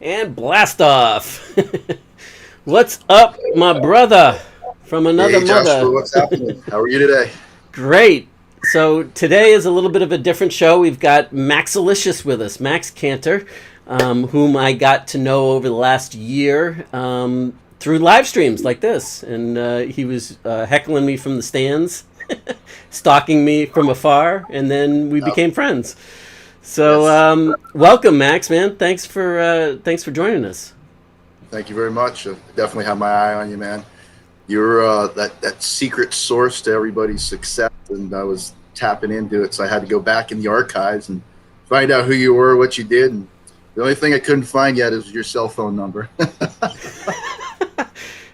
And blast off. What's up, my brother from another Hey Joshua, mother? what's happening? How are you today? Great. So today is a little bit of a different show. We've got Maxalicious with us, Max Cantor, whom I got to know over the last year through live streams like this. And he was heckling me from the stands, stalking me from afar, and then we Uh, became friends. So yes, welcome, Max, man. Thanks for joining us. thank you very much. I definitely have my eye on you, man. You're that secret source to everybody's success, and I was tapping into it, so I had to go back in the archives and find out who you were, what you did, and the only thing I couldn't find yet is your cell phone number.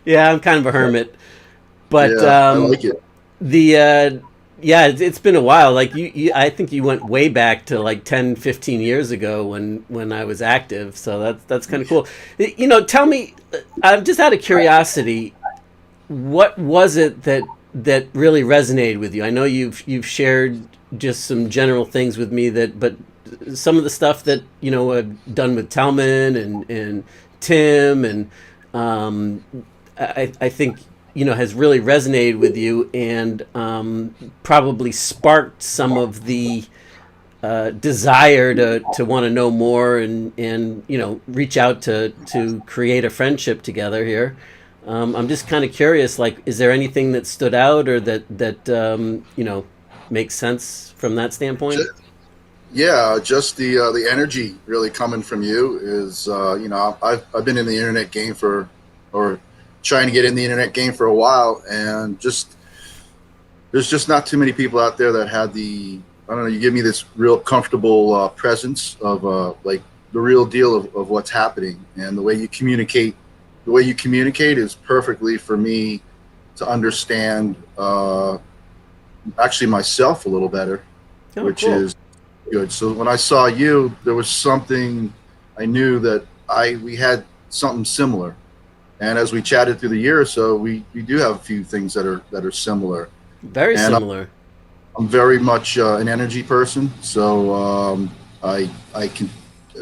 Yeah, I'm kind of a hermit, but Yeah, I like it. the yeah, it's been a while. Like I think you went way back to like 10, 15 years ago when I was active. So that's kind of cool. Tell me, I'm just out of curiosity, what was it that really resonated with you? I know you've shared just some general things with me but some of the stuff that I've done with Telman and Tim and um, I think has really resonated with you and probably sparked some of the desire to want to know more and reach out to create a friendship together here. I'm just kind of curious, like, is there anything that stood out or that makes sense from that standpoint? Yeah, just the energy really coming from you is I've been in the internet game for or trying to get in the internet game for a while, and just there's just not too many people out there that had the I don't know. You give me this real comfortable presence of like the real deal of what's happening, and the way you communicate. The way you communicate is perfectly for me to understand actually myself a little better, Oh, which cool. is good. So when I saw you, there was something I knew that I we had something similar. And as we chatted through the year or so, we do have a few things that are similar. Very And similar. I'm very much an energy person, so I can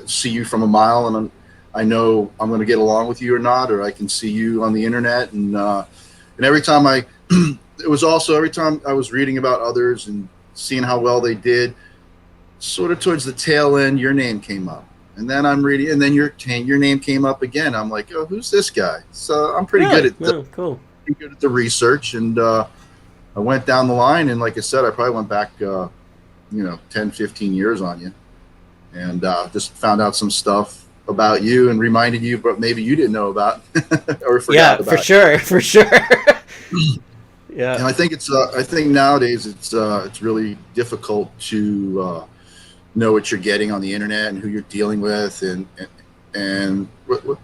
see you from a mile, and I know I'm going to get along with you or not, or I can see you on the internet, and every time I, it was also every time I was reading about others and seeing how well they did, sort of towards the tail end, your name came up. And then I'm reading, and then your name came up again. I'm like, oh, who's this guy? So I'm Really? Oh, cool. pretty good at the research, and I went down the line, and like I said, I probably went back, 10, 15 years on you, and just found out some stuff about you and reminded you, but maybe you didn't know about or Yeah, forgot for about. sure. For sure. Yeah. And I think nowadays it's really difficult to know what you're getting on the internet and who you're dealing with, and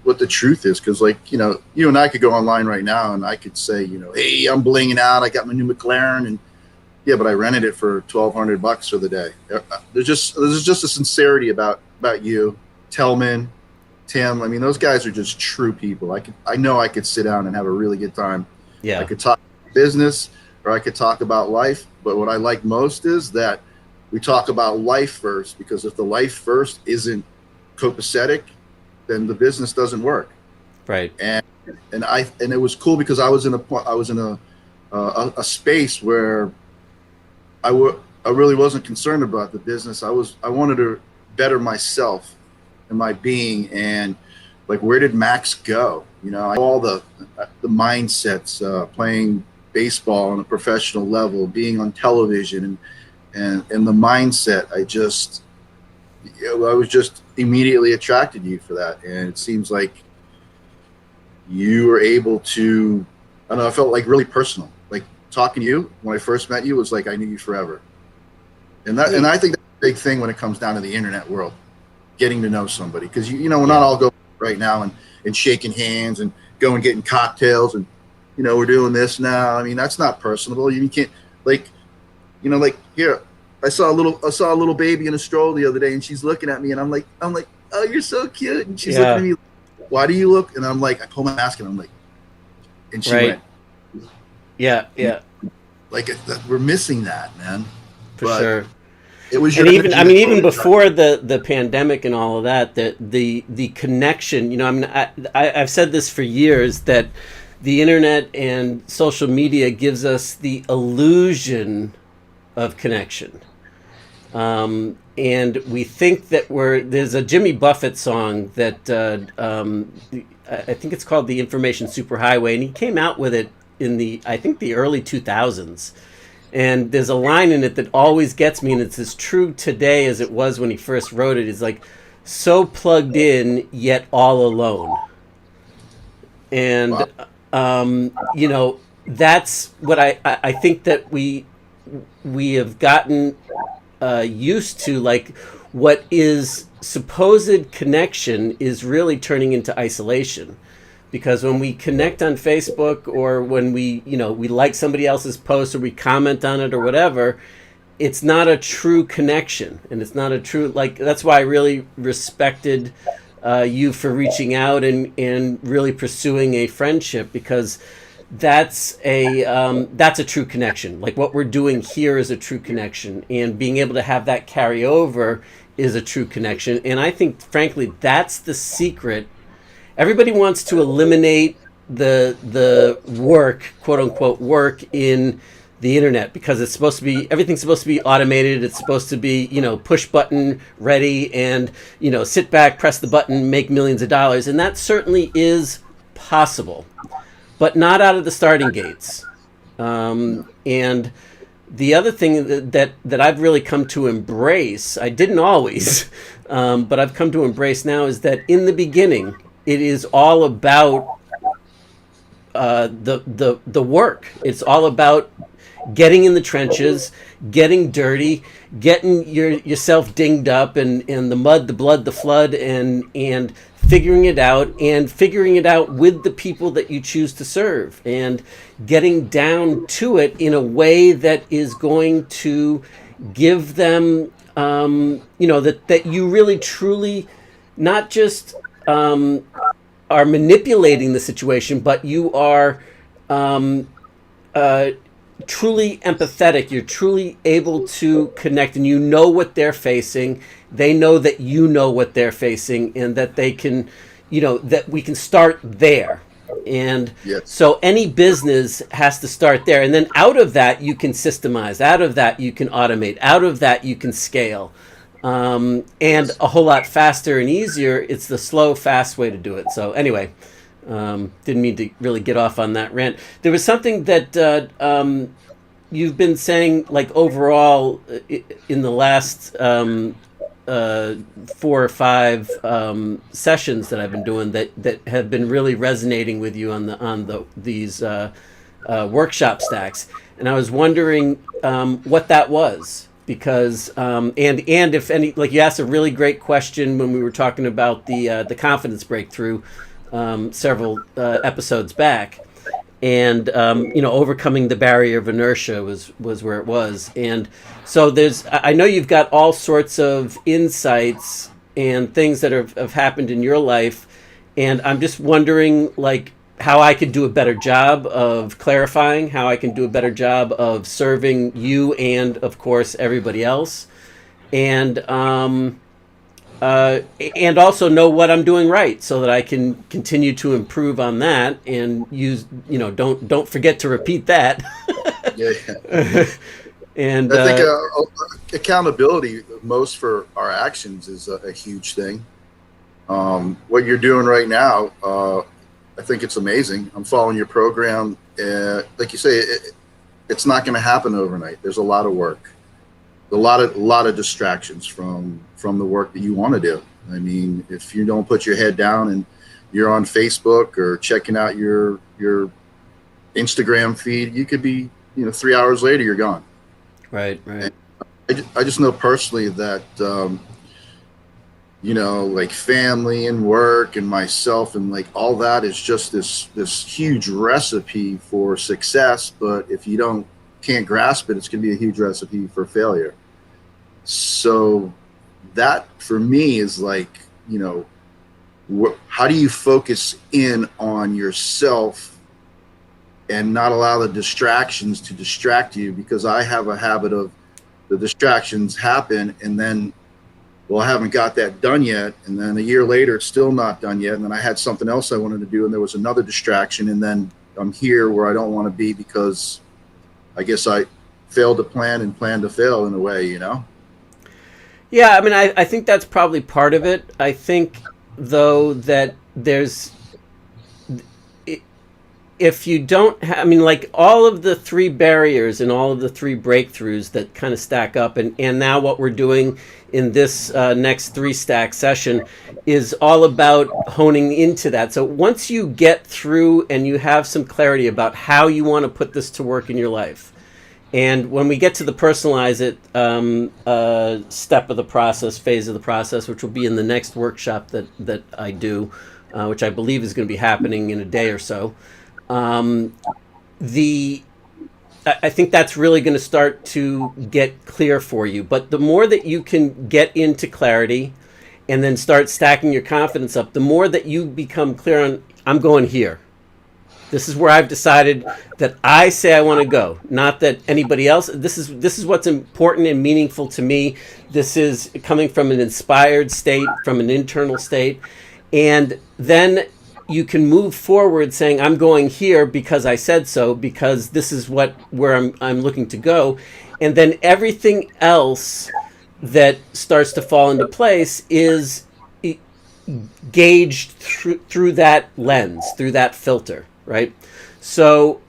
what the truth is, because like you and I could go online right now and I could say, hey, I'm blinging out, I got my new McLaren, and yeah, but I rented it for $1,200 for the day. There's just a sincerity about you, Tellman, Tim. I mean, those guys are just true people. I know I could sit down and have a really good time. I Yeah. could talk business or I could talk about life, but what I like most is that we talk about life first, because if the life first isn't copacetic, then the business doesn't work. Right. And and it was cool because I was in a space where I really wasn't concerned about the business. I wanted to better myself and my being, and like, where did Max go? All the mindsets, playing baseball on a professional level, being on television, and the mindset. I was just immediately attracted to you for that, and it seems like you were able to. I don't know. I felt like really personal. Like talking to you when I first met you was like I knew you forever. And I think that's a big thing when it comes down to the internet world, getting to know somebody, because we're not Yeah. all going right now and shaking hands and going getting cocktails and we're doing this now. I mean, that's not personable. You can't, like, like, here, I saw a little baby in a stroller the other day, and she's looking at me, and I'm like, oh, you're so cute, and she's looking at Yeah. me, why do you look? And I'm like, I pull my mask, and I'm like, and she Right. went, Yeah. Yeah. like, we're missing that, man. For But sure. It was And your even, energy I that mean, drove even it. before the pandemic and all of that, the connection, you know, I mean, I've said this for years, that the internet and social media gives us the illusion of connection. And we think that there's a Jimmy Buffett song that I think it's called The Information Superhighway, and he came out with it in I think the early 2000s. And there's a line in it that always gets me, and it's as true today as it was when he first wrote it. It's like, so plugged in, yet all alone. Wow. And, you know, that's what I think that we have gotten used to, like, what is supposed connection is really turning into isolation, because when we connect on Facebook, or when we like somebody else's post, or we comment on it or whatever, it's not a true connection, and it's not a true, like, that's why I really respected you for reaching out and really pursuing a friendship, because that's a true connection. Like, what we're doing here is a true connection, and being able to have that carry over is a true connection. And I think, frankly, that's the secret. Everybody wants to eliminate the work, quote unquote work, in the internet, because everything's supposed to be automated. It's supposed to be, push button ready, and, sit back, press the button, make millions of dollars. And that certainly is possible, but not out of the starting gates. And the other thing that I've really come to embrace, I didn't always, but I've come to embrace now, is that in the beginning, it is all about the work. It's all about getting in the trenches, getting dirty, getting yourself dinged up, and the mud, the blood, the flood, and figuring it out with the people that you choose to serve, and getting down to it in a way that is going to give them, that you really truly not just are manipulating the situation, but you are truly empathetic. You're truly able to connect, and you know what they're facing. They know that you know what they're facing, and that they can, that we can start there. And Yes. so any business has to start there. And then out of that, you can systemize. Out of that, you can automate. Out of that, you can scale. And a whole lot faster and easier. It's the slow, fast way to do it. So anyway, didn't mean to really get off on that rant. There was something that you've been saying, like, overall, in the last 4 or 5 sessions that I've been doing, that have been really resonating with you on these workshop stacks. And I was wondering what that was. Because and if any, like, you asked a really great question when we were talking about the confidence breakthrough several episodes back, and overcoming the barrier of inertia was where it was. And so I know you've got all sorts of insights and things that have happened in your life, and I'm just wondering, like, how I could do a better job of clarifying, how I can do a better job of serving you and, of course, everybody else, and also know what I'm doing right, so that I can continue to improve on that, and don't forget to repeat that. Yeah. And I think accountability, most for our actions, is a huge thing. What you're doing right now, I think it's amazing. I'm following your program. Like you say, it's not going to happen overnight. There's a lot of work, a lot of distractions from the work that you want to do. I mean, if you don't put your head down and you're on Facebook or checking out your Instagram feed, you could be, 3 hours later, you're gone. Right. And I just know personally that, like family and work and myself and, like, all that is just this huge recipe for success. But if you can't grasp it, it's going to be a huge recipe for failure. So that, for me, is like, how do you focus in on yourself and not allow the distractions to distract you? Because I have a habit of the distractions happen, and then, well, I haven't got that done yet. And then a year later, it's still not done yet. And then I had something else I wanted to do, and there was another distraction. And then I'm here where I don't want to be because I guess I failed to plan and planned to fail in a way, you know? Yeah, I mean, I think that's probably part of it. I think, though, that if you don't have, I mean, like all of the three barriers and all of the three breakthroughs that kind of stack up, and now what we're doing in this next 3-stack session is all about honing into that. So once you get through and you have some clarity about how you want to put this to work in your life, and when we get to the personalize it step of the process, phase of the process, which will be in the next workshop that I do, which I believe is going to be happening in a day or so, I think that's really going to start to get clear for you. But the more that you can get into clarity and then start stacking your confidence up, the more that you become clear on, I'm going here. This is where I've decided that I say I want to go, not that anybody else. This is what's important and meaningful to me. This is coming from an inspired state, from an internal state. And then you can move forward saying, I'm going here because I said so, because this is where I'm looking to go. And then everything else that starts to fall into place is gauged through that lens, through that filter, right? So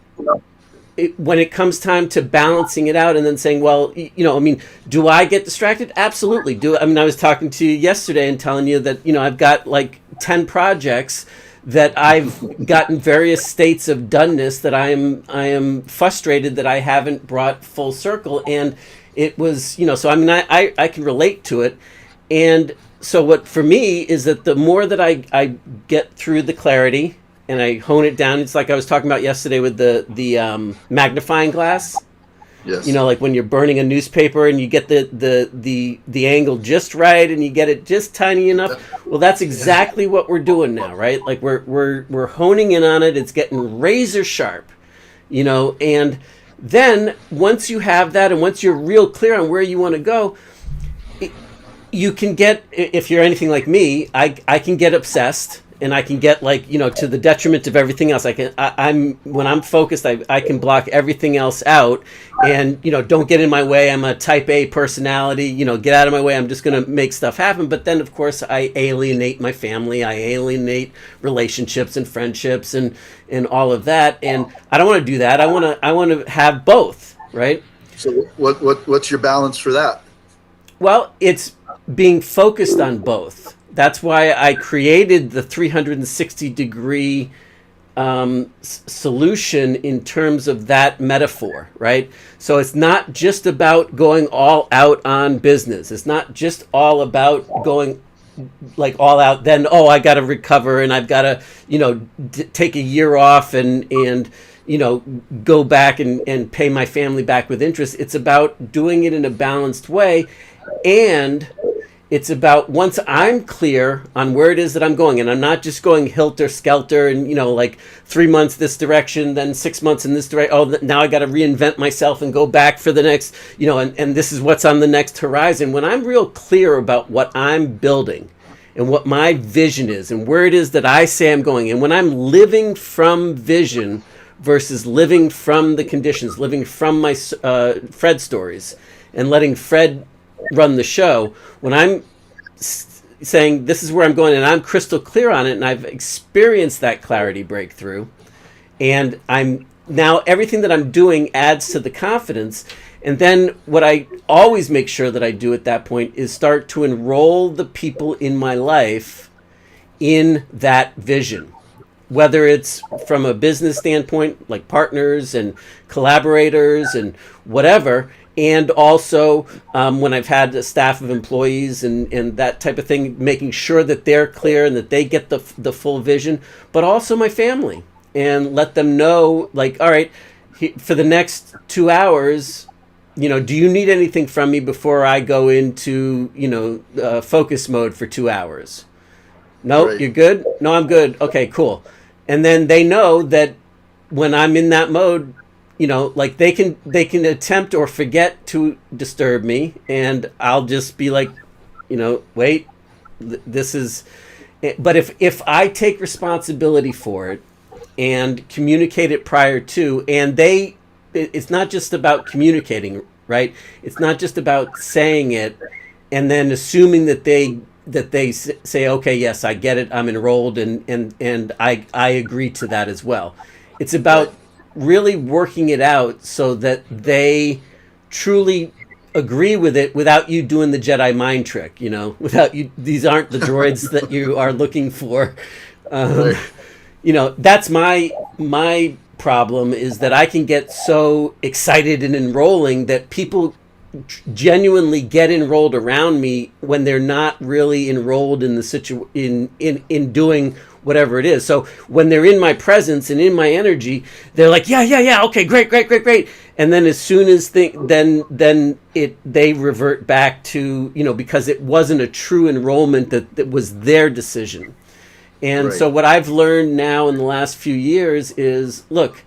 when it comes time to balancing it out and then saying, well, I mean, do I get distracted? Absolutely. I mean, I was talking to you yesterday and telling you that, I've got like 10 projects that I've gotten various states of doneness that I am frustrated that I haven't brought full circle. And it was, so I mean, I can relate to it. And so what for me is that the more that I get through the clarity and I hone it down, it's like I was talking about yesterday with the magnifying glass. Yes. Like when you're burning a newspaper and you get the angle just right and you get it just tiny enough. Well, that's exactly what we're doing now, right? Like we're honing in on it. It's getting razor sharp, and then once you have that and once you're real clear on where you want to go, you can get, if you're anything like me, I can get obsessed. And I can get to the detriment of everything else. When I'm focused, I can block everything else out, and don't get in my way. I'm a type A personality. Get out of my way. I'm just going to make stuff happen. But then, of course, I alienate my family. I alienate relationships and friendships and all of that. And I don't want to do that. I want to have both, right? So what's your balance for that? Well, it's being focused on both. That's why I created the 360-degree solution in terms of that metaphor, right? So it's not just about going all out on business. It's not just all about going like all out. Then, I got to recover and I've got to, take a year off and go back and pay my family back with interest. It's about doing it in a balanced way, and it's about once I'm clear on where it is that I'm going, and I'm not just going helter-skelter and, like 3 months this direction, then 6 months in this direction. Oh, now I got to reinvent myself and go back for the next, and this is what's on the next horizon. When I'm real clear about what I'm building and what my vision is and where it is that I say I'm going, and when I'm living from vision versus living from the conditions, living from my Fred stories and letting Fred run the show, when I'm saying this is where I'm going and I'm crystal clear on it and I've experienced that clarity breakthrough, and I'm now everything that I'm doing adds to the confidence. And then what I always make sure that I do at that point is start to enroll the people in my life in that vision, whether it's from a business standpoint, like partners and collaborators and whatever. And also when I've had a staff of employees and that type of thing, making sure that they're clear and that they get the full vision, but also my family, and let them know, like, all right, for the next 2 hours, do you need anything from me before I go into, focus mode for 2 hours? No, right. You're good? No, I'm good. Okay, cool. And then they know that when I'm in that mode, like they can attempt or forget to disturb me, and I'll just be like, wait, this is. But if I take responsibility for it and communicate it prior to, and it's not just about communicating, right? It's not just about saying it and then assuming that they say, okay, yes, I get it, I'm enrolled, and I agree to that as well. It's about really working it out so that they truly agree with it without you doing the Jedi mind trick, without you. These aren't the droids that you are looking for. Right. That's my problem, is that I can get so excited and enrolling that people genuinely get enrolled around me when they're not really enrolled in the in doing whatever it is. So when they're in my presence and in my energy, they're like, yeah, okay, great. And then as soon as they revert back to, because it wasn't a true enrollment, that was their decision. And so what I've learned now in the last few years is, look,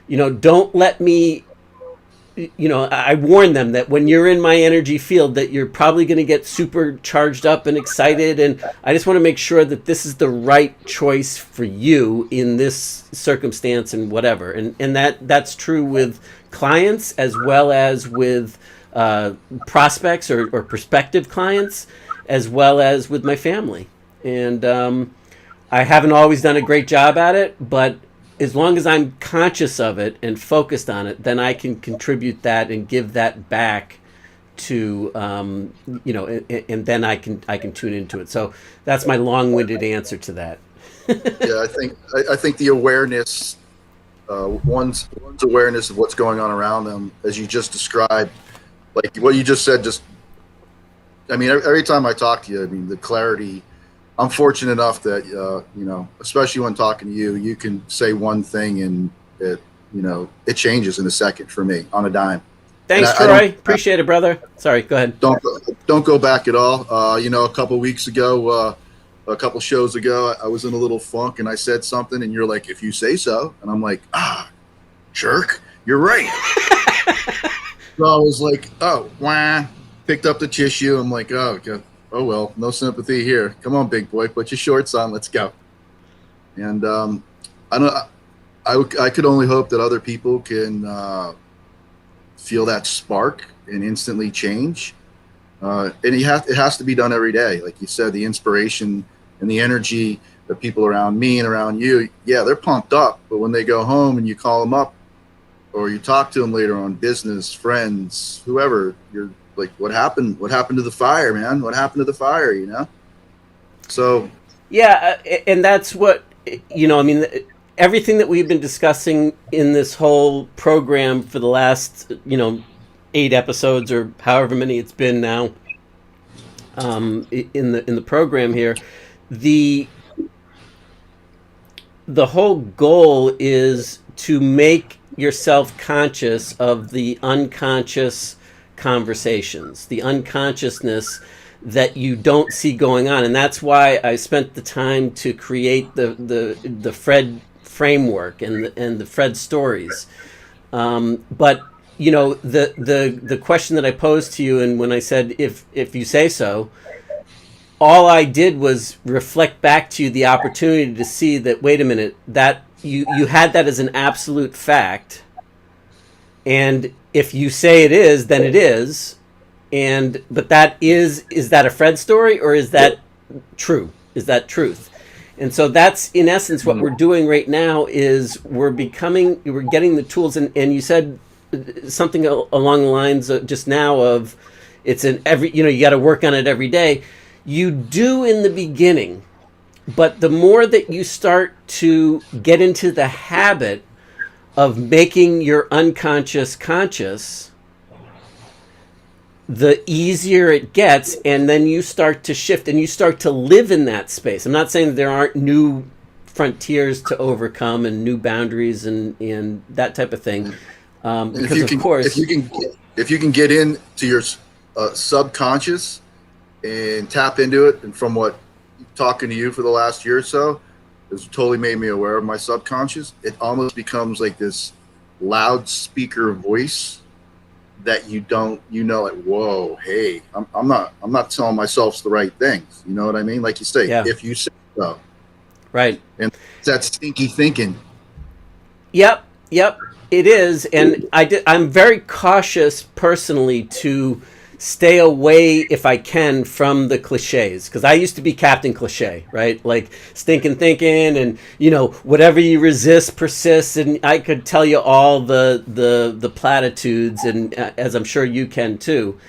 don't let me, I warn them that when you're in my energy field, that you're probably going to get super charged up and excited. And I just want to make sure that this is the right choice for you in this circumstance and whatever. And that's true with clients as well as with prospects or prospective clients, as well as with my family. And I haven't always done a great job at it, but as long as I'm conscious of it and focused on it, then I can contribute that and give that back to, and then I can tune into it. So that's my long-winded answer to that. Yeah, I think the awareness, one's awareness of what's going on around them, as you just described, like what you just said, every time I talk to you, the clarity. I'm fortunate enough that, especially when talking to you, you can say one thing and it changes in a second for me on a dime. Thanks, Troy. Appreciate it, brother. Sorry, go ahead. Don't go back at all. A couple weeks ago, a couple shows ago, I was in a little funk and I said something and you're like, if you say so. And I'm like, jerk, you're right. So I was like, picked up the tissue. I'm like, oh well, no sympathy here. Come on, big boy, put your shorts on. Let's go. And I could only hope that other people can feel that spark and instantly change. And it has to be done every day. Like you said, the inspiration and the energy that people around me and around you, yeah, they're pumped up. But when they go home and you call them up or you talk to them later on, business, friends, whoever, you're like, what happened to the fire, man? What happened to the fire, So yeah, and that's what everything that we've been discussing in this whole program for the last 8 episodes or however many it's been now, in the program here, the whole goal is to make yourself conscious of the unconscious conversations, the unconsciousness that you don't see going on. And that's why I spent the time to create the Fred framework and the Fred stories. But the question that I posed to you, and when I said if you say so, all I did was reflect back to you the opportunity to see that, wait a minute, that you had that as an absolute fact, and if you say it is, then it is. But that is that a Fred story, or is that true? Is that truth? And so that's in essence what we're doing right now, is we're getting the tools, and you said something along the lines of just now of it's you got to work on it every day. You do in the beginning, but the more that you start to get into the habit of making your unconscious conscious, the easier it gets, and then you start to shift and you start to live in that space. I'm not saying that there aren't new frontiers to overcome and new boundaries and that type of thing. Because of course, if you can get into your subconscious and tap into it, and from what talking to you for the last year or so has totally made me aware of my subconscious, it almost becomes like this loudspeaker voice that you don't, like, whoa, hey, I'm not telling myself the right things. You know what I mean? Like you say, Yeah. if you say so. Right. And it's that stinky thinking. Yep. Yep. It is. And I'm very cautious personally to stay away, if I can, from the cliches, because I used to be Captain Cliche, right? Like stinking thinking, and whatever you resist persists, and I could tell you all the platitudes, and as I'm sure you can too.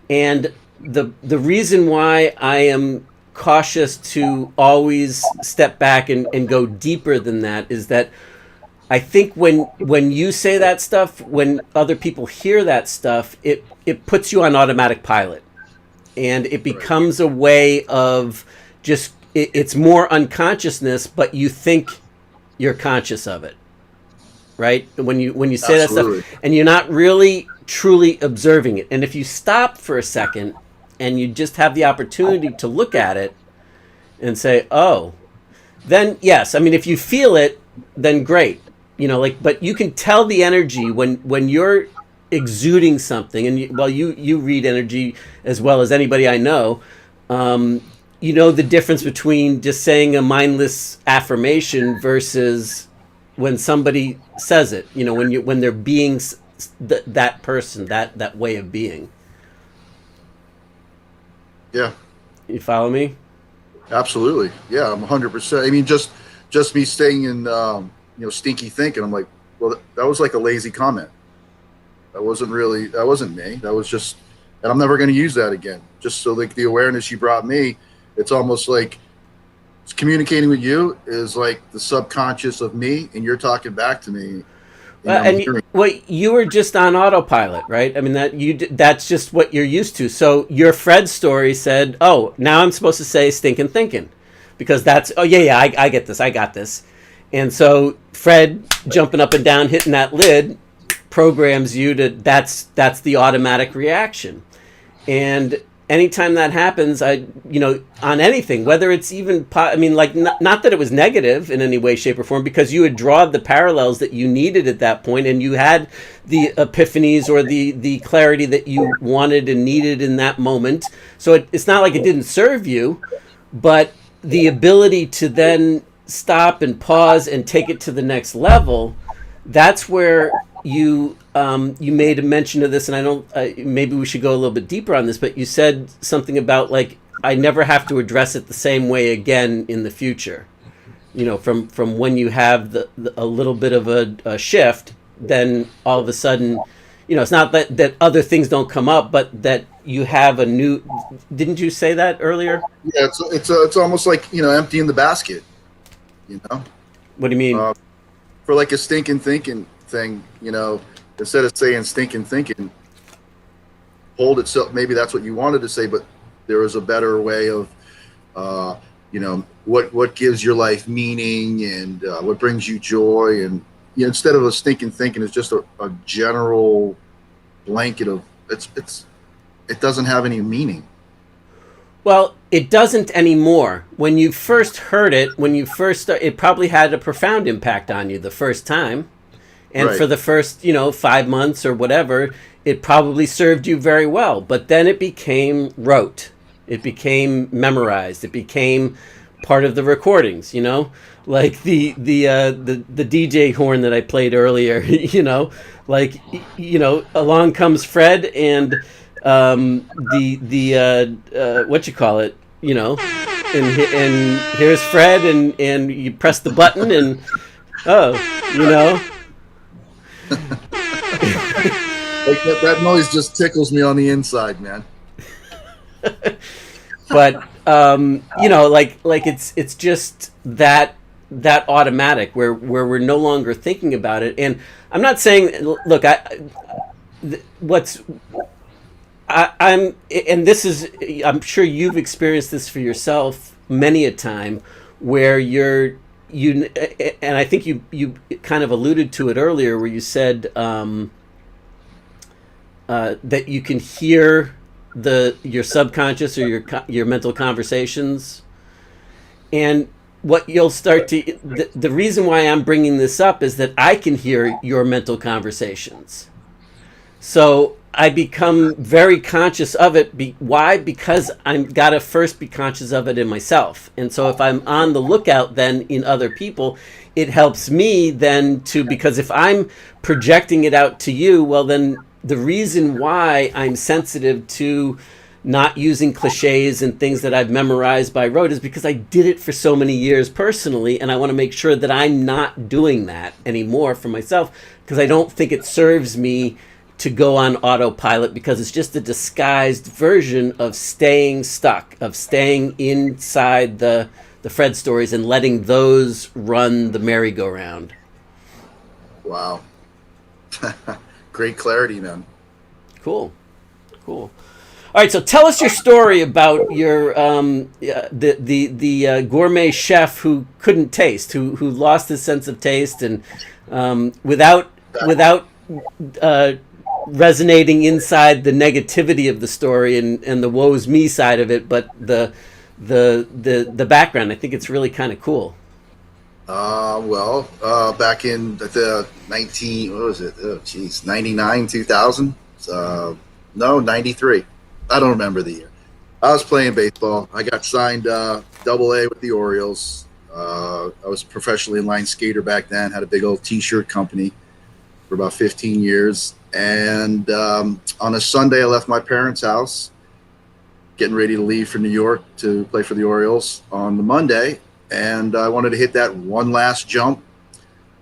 And the reason why I am cautious to always step back and go deeper than that is that I think when you say that stuff, when other people hear that stuff, it puts you on automatic pilot, and it becomes a way of just it's more unconsciousness, but you think you're conscious of it, right? When you say Absolutely. that stuff, and you're not really truly observing it. And if you stop for a second and you just have the opportunity to look at it and say, oh, then yes, I mean, if you feel it, then great. But you can tell the energy when you're exuding something, and you read energy as well as anybody I know. The difference between just saying a mindless affirmation versus when somebody says it. When they're being that person, that way of being. Yeah. You follow me? Absolutely. Yeah, I'm 100%. I mean, just me staying in, stinky thinking. I'm like, well, that was like a lazy comment. That wasn't me. That was just, and I'm never going to use that again. Just so like the awareness you brought me, it's almost like it's communicating with you is like the subconscious of me, and you're talking back to me. You were just on autopilot, right? I mean, that's just what you're used to. So your Fred story said, oh, now I'm supposed to say stinking thinking, because that's, oh yeah, I get this, I got this. And so Fred jumping up and down, hitting that lid, programs you to that's the automatic reaction. And anytime that happens, on anything, whether it's even, not that it was negative in any way, shape, or form, because you had drawn the parallels that you needed at that point, and you had the epiphanies or the clarity that you wanted and needed in that moment. So it's not like it didn't serve you, but the ability to then stop and pause and take it to the next level, that's where you made a mention of this, and I don't. Maybe we should go a little bit deeper on this. But you said something about like I never have to address it the same way again in the future. From when you have a little bit of a shift, then all of a sudden, it's not that other things don't come up, but that you have a new. Didn't you say that earlier? Yeah, it's almost like emptying the basket. What do you mean? For like a stinking thinking thing, instead of saying stinking thinking, hold itself. Maybe that's what you wanted to say, but there is a better way of, what gives your life meaning and what brings you joy. And instead of a stinking thinking, it's just a general blanket of it doesn't have any meaning. Well, it doesn't anymore. When you first heard it, it probably had a profound impact on you the first time. And Right. for the first, 5 months or whatever, it probably served you very well. But then it became rote. It became memorized. It became part of the recordings, like the DJ horn that I played earlier, along comes Fred and what you call it, and here's Fred, and you press the button, and Like that noise just tickles me on the inside, man. But it's just that automatic where we're no longer thinking about it. And I'm not saying, look, I'm sure you've experienced this for yourself many a time, where and I think you kind of alluded to it earlier, where you said that you can hear your subconscious or your mental conversations, and what you'll start to, the reason why I'm bringing this up is that I can hear your mental conversations. So I become very conscious of it. Why? Because I'm got to first be conscious of it in myself. And so if I'm on the lookout then in other people, it helps me then to, because if I'm projecting it out to you, well, then the reason why I'm sensitive to not using cliches and things that I've memorized by rote is because I did it for so many years personally, and I want to make sure that I'm not doing that anymore for myself, because I don't think it serves me to go on autopilot, because it's just a disguised version of staying stuck, of staying inside the Fred stories and letting those run the merry-go-round. Wow. Great clarity, man. Cool. All right, so tell us your story about your the gourmet chef who couldn't taste, who lost his sense of taste, and without resonating inside the negativity of the story and the woe's me side of it, but the background. I think it's really kind of cool. Back in the 99, 2000? No, 93. I don't remember the year. I was playing baseball. I got signed double A with the Orioles. I was a professionally in-line skater back then, had a big old t-shirt company for about 15 years. And on a Sunday, I left my parents' house, getting ready to leave for New York to play for the Orioles on the Monday. And I wanted to hit that one last jump.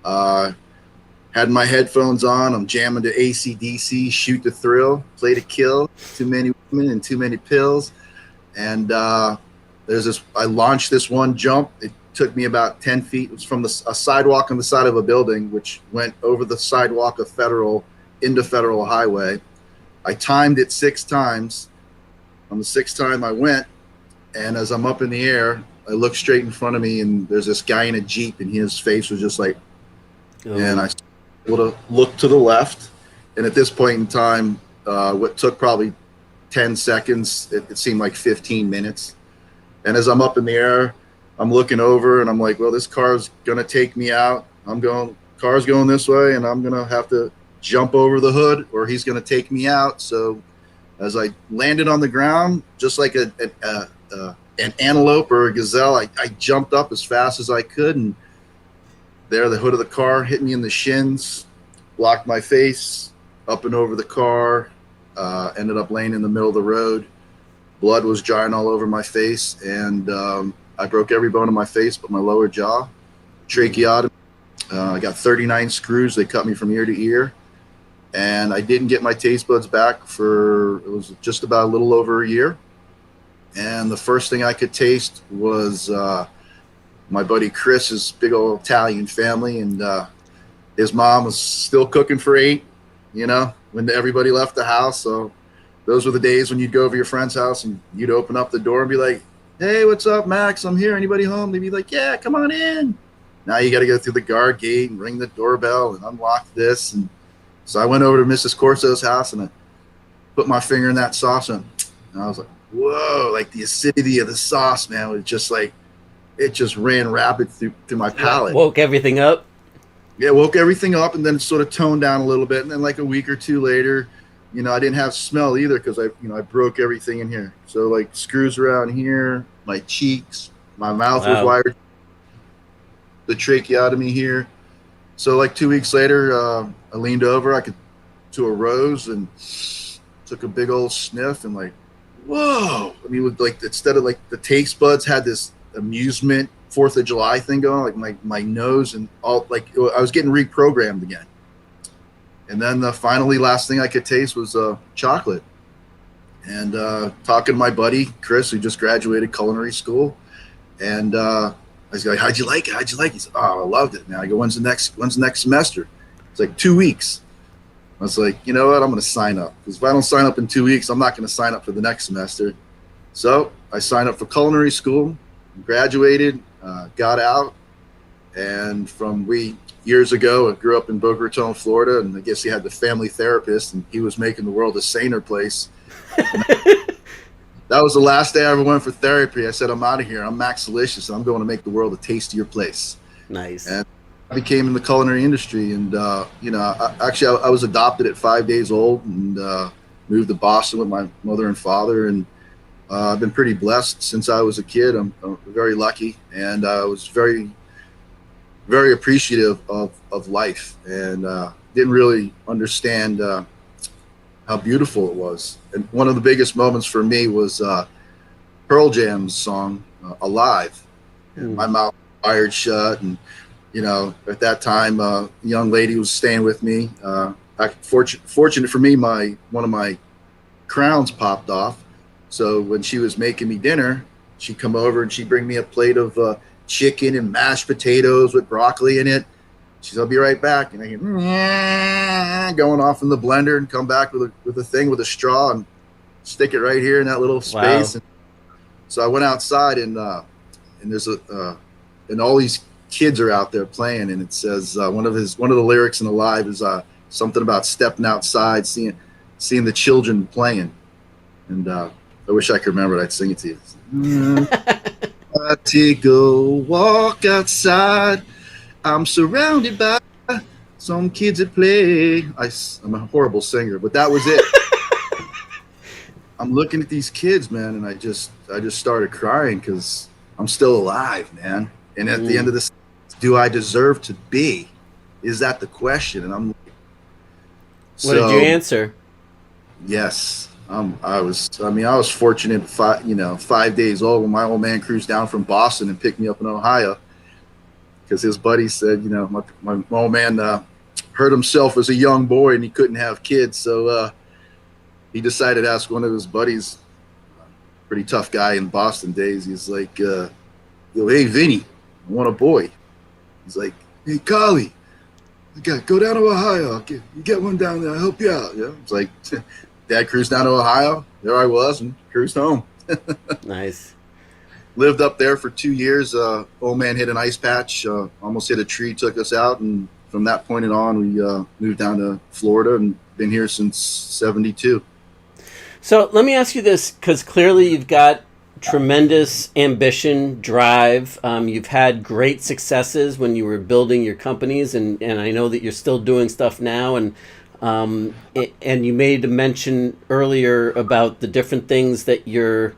Had my headphones on. I'm jamming to AC/DC, Shoot to Thrill, Play to Kill, Too Many Women and Too Many Pills. And there's this. I launched this one jump. It took me about 10 feet. It was from a sidewalk on the side of a building, which went over the sidewalk of Federal into Federal Highway. I timed it 6 times. On the 6th time I went, and as I'm up in the air, I look straight in front of me, and there's this guy in a Jeep, and his face was just like, and I would have looked to the left. And at this point in time, what took probably 10 seconds, it seemed like 15 minutes. And as I'm up in the air, I'm looking over, and I'm like, well, this car's going to take me out. Car's going this way, and I'm going to have to jump over the hood, or he's going to take me out. So as I landed on the ground, just like an antelope or a gazelle, I jumped up as fast as I could, and there the hood of the car hit me in the shins, blocked my face, up and over the car, ended up laying in the middle of the road. Blood was drying all over my face, and I broke every bone in my face but my lower jaw, tracheotomy. I got 39 screws. They cut me from ear to ear, and I didn't get my taste buds back it was just about a little over a year. And the first thing I could taste was my buddy Chris's big old Italian family, and his mom was still cooking for 8, when everybody left the house. So those were the days when you'd go over to your friend's house and you'd open up the door and be like, hey, what's up, Max? I'm here. Anybody home? They'd be like, yeah, come on in. Now you got to go through the guard gate and ring the doorbell and unlock this. And so I went over to Mrs. Corso's house, and I put my finger in that sauce, and I was like, whoa, like the acidity of the sauce, man, was just like, it just ran rapid through my palate. Woke everything up. Yeah, woke everything up, and then sort of toned down a little bit. And then like a week or two later, I didn't have smell either, because I broke everything in here. So like screws around here, my cheeks, my mouth was wired, the tracheotomy here. So like 2 weeks later, I leaned over, to a rose, and took a big old sniff, and like, whoa. I mean, with like, instead of like the taste buds had this amusement 4th of July thing going, like my nose and all, like I was getting reprogrammed again. And then the finally last thing I could taste was chocolate. And talking to my buddy Chris, who just graduated culinary school, and I was like, how'd you like it? He said, oh, I loved it. Now I go, when's the next semester? It's like 2 weeks. I was like, you know what? I'm going to sign up, because if I don't sign up in 2 weeks, I'm not going to sign up for the next semester. So I signed up for culinary school, graduated, got out, and years ago, I grew up in Boca Raton, Florida, and I guess he had the family therapist, and he was making the world a saner place. That that was the last day I ever went for therapy. I said, I'm out of here. I'm Maxalicious, and I'm going to make the world a tastier place. Nice. And I became in the culinary industry. And, I was adopted at 5 days old and moved to Boston with my mother and father. And I've been pretty blessed since I was a kid. I'm very lucky. And I was very, very appreciative of life, and didn't really understand how beautiful it was. And one of the biggest moments for me was Pearl Jam's song "Alive." And my mouth wired shut, and at that time, a young lady was staying with me. Fortunate for me, one of my crowns popped off. So when she was making me dinner, she'd come over and she'd bring me a plate of chicken and mashed potatoes with broccoli in it. She said, "I'll be right back." And I hear going off in the blender and come back with a thing with a straw and stick it right here in that little space. Wow. And so I went outside, and there's and all these kids are out there playing, and it says one of the lyrics in Alive is something about stepping outside, seeing the children playing. And I wish I could remember it. I'd sing it to you. I take a walk outside. I'm surrounded by some kids that play. I'm a horrible singer, but that was it. I'm looking at these kids, man, and I just started crying because I'm still alive, man. And at the end of this, do I deserve to be? Is that the question? And I'm like, What did you answer? Yes. I was fortunate, 5 days old when my old man cruised down from Boston and picked me up in Ohio, because his buddy said, my old man hurt himself as a young boy and he couldn't have kids. So he decided to ask one of his buddies, pretty tough guy in Boston days. He's like, hey, Vinny, I want a boy. He's like, hey, Carly, go down to Ohio. You get one down there. I'll help you out. Yeah. It's like, Dad cruised down to Ohio. There I was, and cruised home. Nice. Lived up there for 2 years. Old man hit an ice patch, almost hit a tree, took us out. And from that point on, we moved down to Florida and been here since 72. So let me ask you this, because clearly you've got tremendous ambition, drive. You've had great successes when you were building your companies, and I know that you're still doing stuff now. And you made a mention earlier about the different things that you're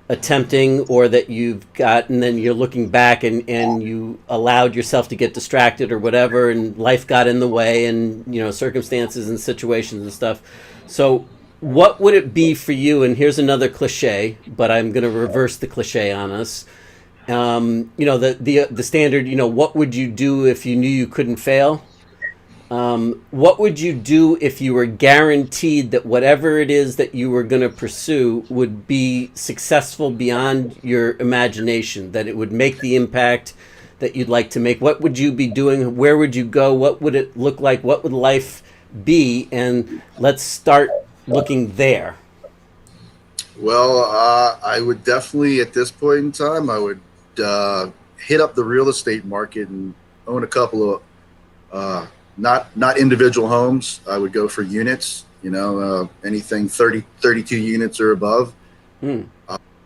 attempting or that you've got, and then you're looking back and you allowed yourself to get distracted or whatever, and life got in the way, and circumstances and situations and stuff. So what would it be for you? And here's another cliche, but I'm going to reverse the cliche on us. The standard, what would you do if you knew you couldn't fail? What would you do if you were guaranteed that whatever it is that you were going to pursue would be successful beyond your imagination, that it would make the impact that you'd like to make? What would you be doing? Where would you go? What would it look like? What would life be? And let's start looking there. Well, I would definitely, at this point in time, I would hit up the real estate market and own a couple of not individual homes. I would go for units, anything 32 units or above. And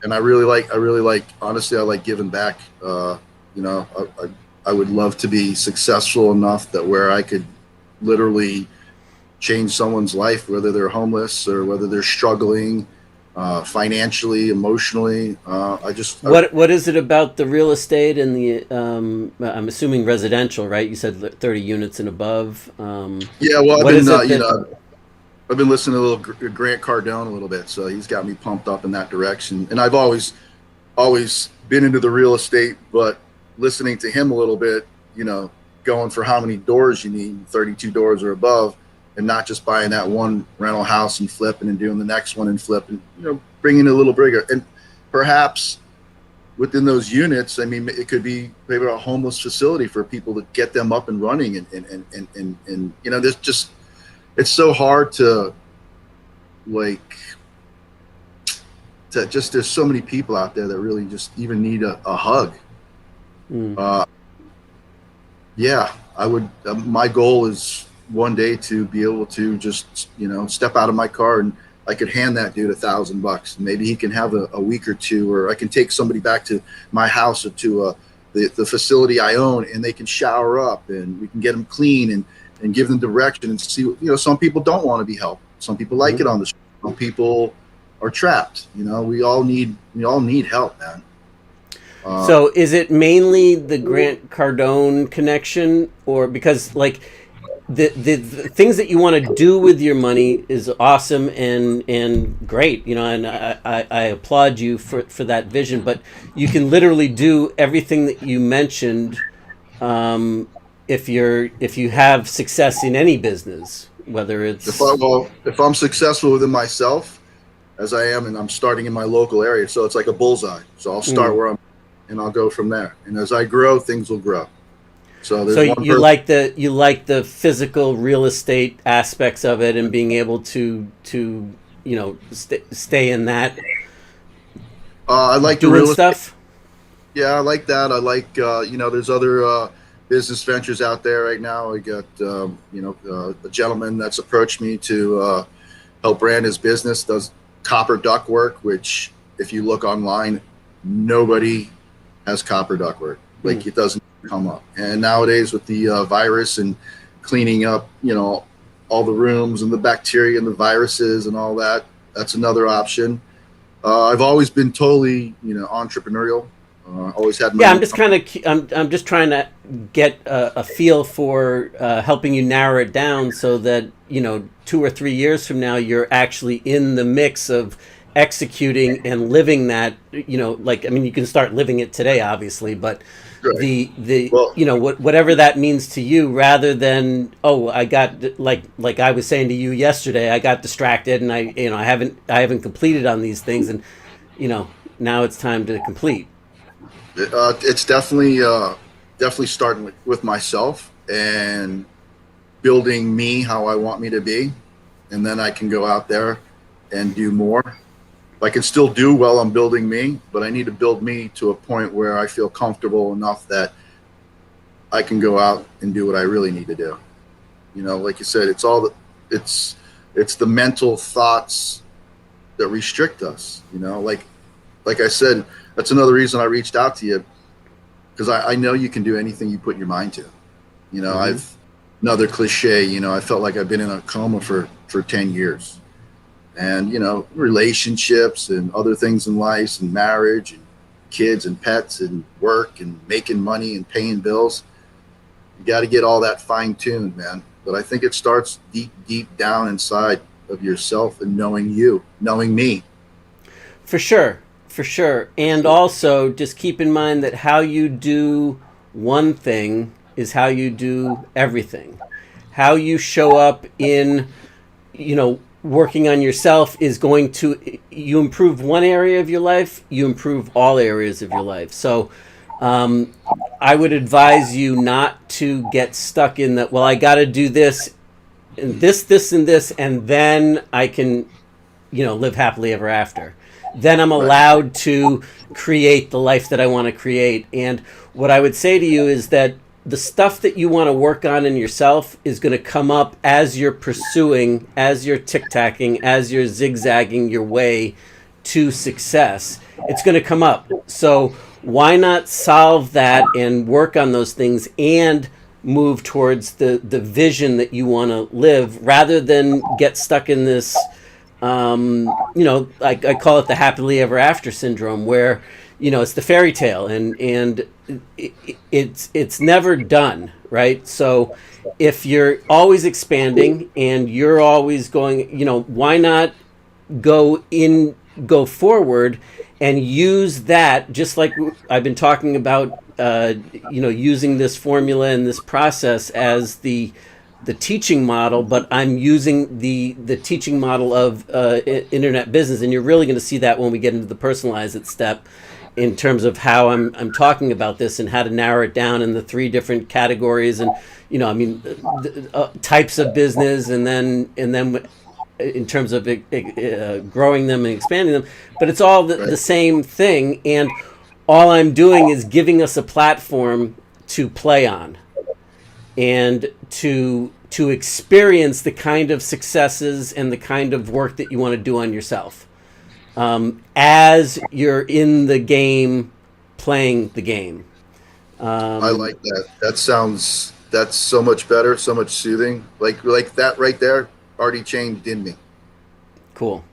I really like, honestly, I like giving back. I would love to be successful enough that where I could literally change someone's life, whether they're homeless or whether they're struggling financially, emotionally. What is it about the real estate and the I'm assuming residential, right? You said 30 units and above. Yeah, well, I've been listening to a little Grant Cardone a little bit, so he's got me pumped up in that direction. And I've always been into the real estate, but listening to him a little bit, going for how many doors you need, 32 doors or above, and not just buying that one rental house and flipping and doing the next one and flipping, bringing it a little bigger. And perhaps within those units, it could be maybe a homeless facility for people to get them up and running. And there's just, it's so hard to there's so many people out there that really just even need a hug. Yeah, I would, my goal is one day to be able to just, step out of my car. And I could hand that dude $1,000. Maybe he can have a week or two, or I can take somebody back to my house or to the facility I own, and they can shower up, and we can get them clean and give them direction and see. Some people don't want to be helped. Some people like it on the street. Some people are trapped. We all need help, man. So is it mainly the Grant Cardone connection, or because like the things that you want to do with your money is awesome and great, and I applaud you for that vision, but you can literally do everything that you mentioned if you have success in any business, whether it's if I'm successful within myself, as I am, and I'm starting in my local area, so it's like a bullseye. So I'll start where I'm, and I'll go from there. And as I grow, things will grow. So you like the physical real estate aspects of it, and being able to stay in that. I like doing stuff. Yeah, I like that. I like there's other business ventures out there right now. I got a gentleman that's approached me to help brand his business. Does copper ductwork, which if you look online, nobody has copper ductwork. Like it doesn't come up. And nowadays with the virus and cleaning up, all the rooms and the bacteria and the viruses and all that, that's another option. I've always been totally, entrepreneurial. Always had my I'm just trying to get a feel for helping you narrow it down so that 2 or 3 years from now you're actually in the mix of executing and living that. You can start living it today, obviously, but right. Whatever that means to you, rather than I got like I was saying to you yesterday, I got distracted and I haven't completed on these things, and now it's time to complete. It's definitely starting with myself and building me how I want me to be, and then I can go out there and do more. I can still do well on building me, but I need to build me to a point where I feel comfortable enough that I can go out and do what I really need to do. Like you said, it's the mental thoughts that restrict us. Like I said, that's another reason I reached out to you, because I know you can do anything you put your mind to. I've another cliche. I felt like I've been in a coma for 10 years. And, relationships and other things in life and marriage and kids and pets and work and making money and paying bills. You got to get all that fine tuned, man. But I think it starts deep down inside of yourself and knowing me. For sure. And also just keep in mind that how you do one thing is how you do everything. How you show up in, working on yourself is going to, you improve one area of your life, you improve all areas of your life. So I would advise you not to get stuck in that, I got to do this and this and this, and then I can, live happily ever after. Then I'm allowed to create the life that I want to create. And what I would say to you is that the stuff that you want to work on in yourself is going to come up as you're pursuing, as you're tic-tacking, as you're zigzagging your way to success. It's going to come up. So why not solve that and work on those things and move towards the vision that you want to live, rather than get stuck in this, I call it the happily ever after syndrome, where it's the fairy tale and it's never done, right? So if you're always expanding and you're always going, why not go forward and use that, just like I've been talking about, using this formula and this process as the teaching model, but I'm using the teaching model of internet business, and you're really going to see that when we get into the personalize it step, in terms of how I'm talking about this and how to narrow it down in the 3 different categories, and types of business, and then in terms of growing them and expanding them. But it's all the same thing, and all I'm doing is giving us a platform to play on. and to experience the kind of successes and the kind of work that you want to do on yourself as you're in the game, playing the game. I like that. That's so much better, so much soothing. Like that right there already changed in me. Cool.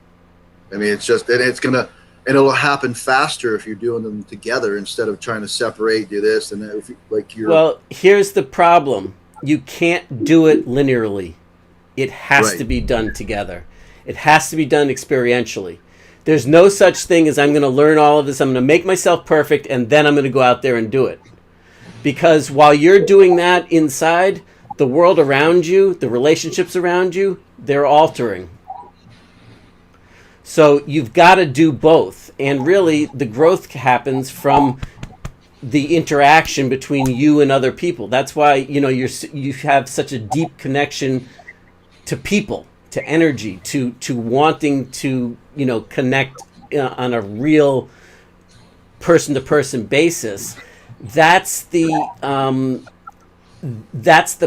I mean, and it'll happen faster if you're doing them together instead of trying to separate, do this and that. Well, here's the problem. You can't do it linearly. It has to be done together. It has to be done experientially. There's no such thing as I'm going to learn all of this, I'm going to make myself perfect, and then I'm going to go out there and do it. Because while you're doing that inside, the world around you, the relationships around you, they're altering. So you've got to do both. And really, the growth happens from the interaction between you and other people. That's why, you have such a deep connection to people, to energy, to wanting to, connect on a real person-to-person basis. That's the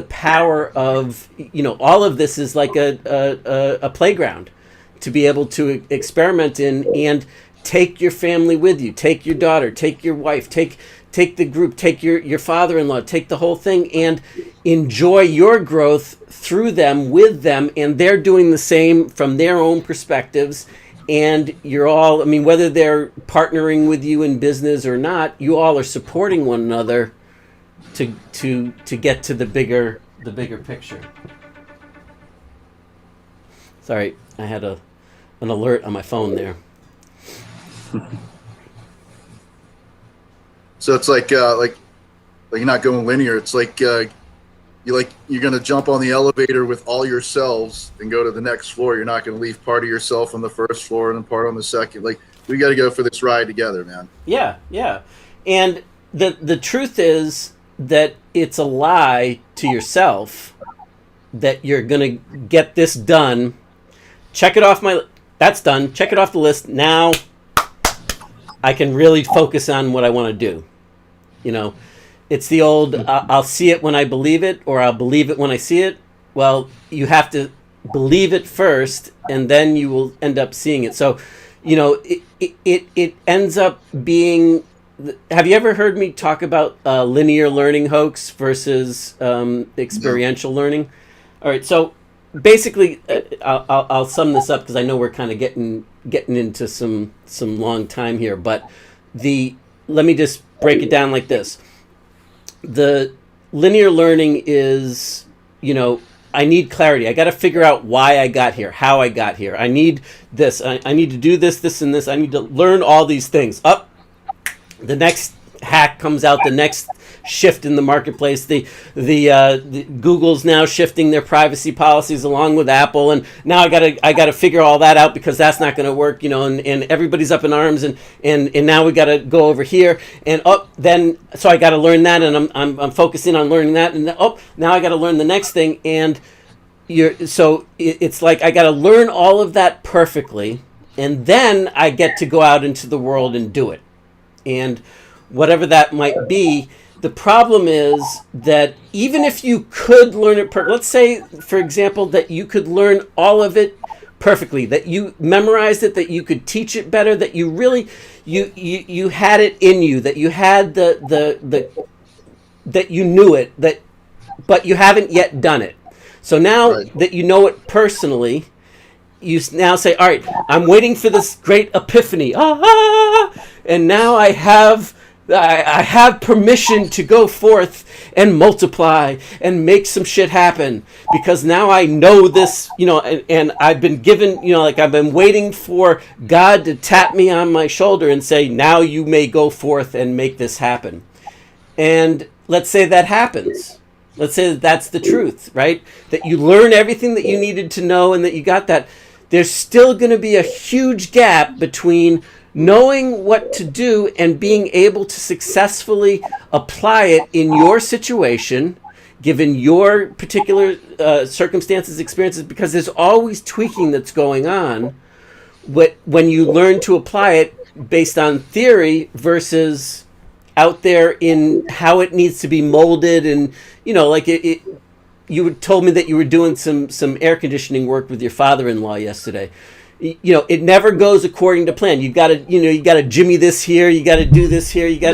power of, all of this is like a playground to be able to experiment in and take your family with you, take your daughter, take your wife, take the group, take your father-in-law, take the whole thing and enjoy your growth through them, with them, and they're doing the same from their own perspectives. And you're all, whether they're partnering with you in business or not, you all are supporting one another to get to the bigger picture. Sorry, I had an alert on my phone there. So it's like you're not going linear. It's like you're going to jump on the elevator with all yourselves and go to the next floor. You're not going to leave part of yourself on the first floor and then part on the second. Like, we got to go for this ride together, man. Yeah. And the truth is that it's a lie to yourself that you're going to get this done. Check it off that's done. Check it off the list. Now I can really focus on what I want to do. It's the old, I'll see it when I believe it, or I'll believe it when I see it. Well, you have to believe it first, and then you will end up seeing it. So, it ends up being, have you ever heard me talk about linear learning hoax versus experiential learning? All right, so basically, I'll sum this up because I know we're kind of getting into some long time here, but let me just break it down like this. The linear learning is, I need clarity. I got to figure out why I got here, how I got here. I need this. I need to do this, and this. I need to learn all these things. The next hack comes out, the next shift in the marketplace. The Google's now shifting their privacy policies along with Apple, and now I gotta figure all that out because that's not going to work, and everybody's up in arms, and now we got to go over here, and so I got to learn that, and I'm focusing on learning that, and now I got to learn the next thing, and it's like I got to learn all of that perfectly, and then I get to go out into the world and do it, and whatever that might be. The problem is that even if you could learn it, let's say, for example, that you could learn all of it perfectly, that you memorized it, that you could teach it better, that you really, you had it in you, that you had that you knew it, but you haven't yet done it. So now that you know it personally, you now say, all right, I'm waiting for this great epiphany. And now I have permission to go forth and multiply and make some shit happen because now I know this, and I've been given, I've been waiting for God to tap me on my shoulder and say, now you may go forth and make this happen. And let's say that happens. Let's say that's the truth, right? That you learn everything that you needed to know and that you got that. There's still going to be a huge gap between knowing what to do and being able to successfully apply it in your situation, given your particular circumstances, experiences, because there's always tweaking that's going on when you learn to apply it based on theory versus out there in how it needs to be molded, and like you told me that you were doing some air conditioning work with your father-in-law yesterday. It never goes according to plan. You got to jimmy this here, you got to do this here, you got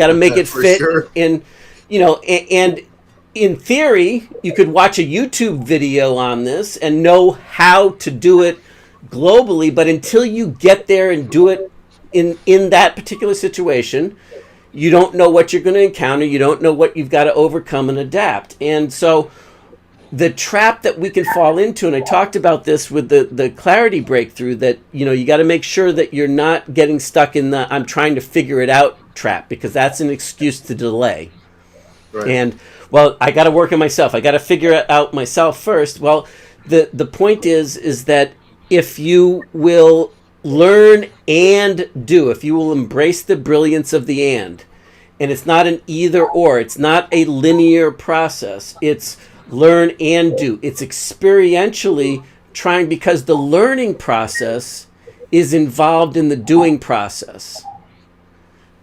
to make it fit. Sure. And and in theory, you could watch a YouTube video on this and know how to do it globally, but until you get there and do it in that particular situation, you don't know what you're going to encounter. You don't know what you've got to overcome and adapt. And so the trap that we can fall into, and I talked about this with the clarity breakthrough, that you got to make sure that you're not getting stuck in the I'm trying to figure it out trap, because that's an excuse to delay. Right. And well, I got to work on myself. I got to figure it out myself first. Well, the point is that if you will learn and do, if you will embrace the brilliance of the and it's not an either or, it's not a linear process. It's learn and do. It's experientially trying, because the learning process is involved in the doing process.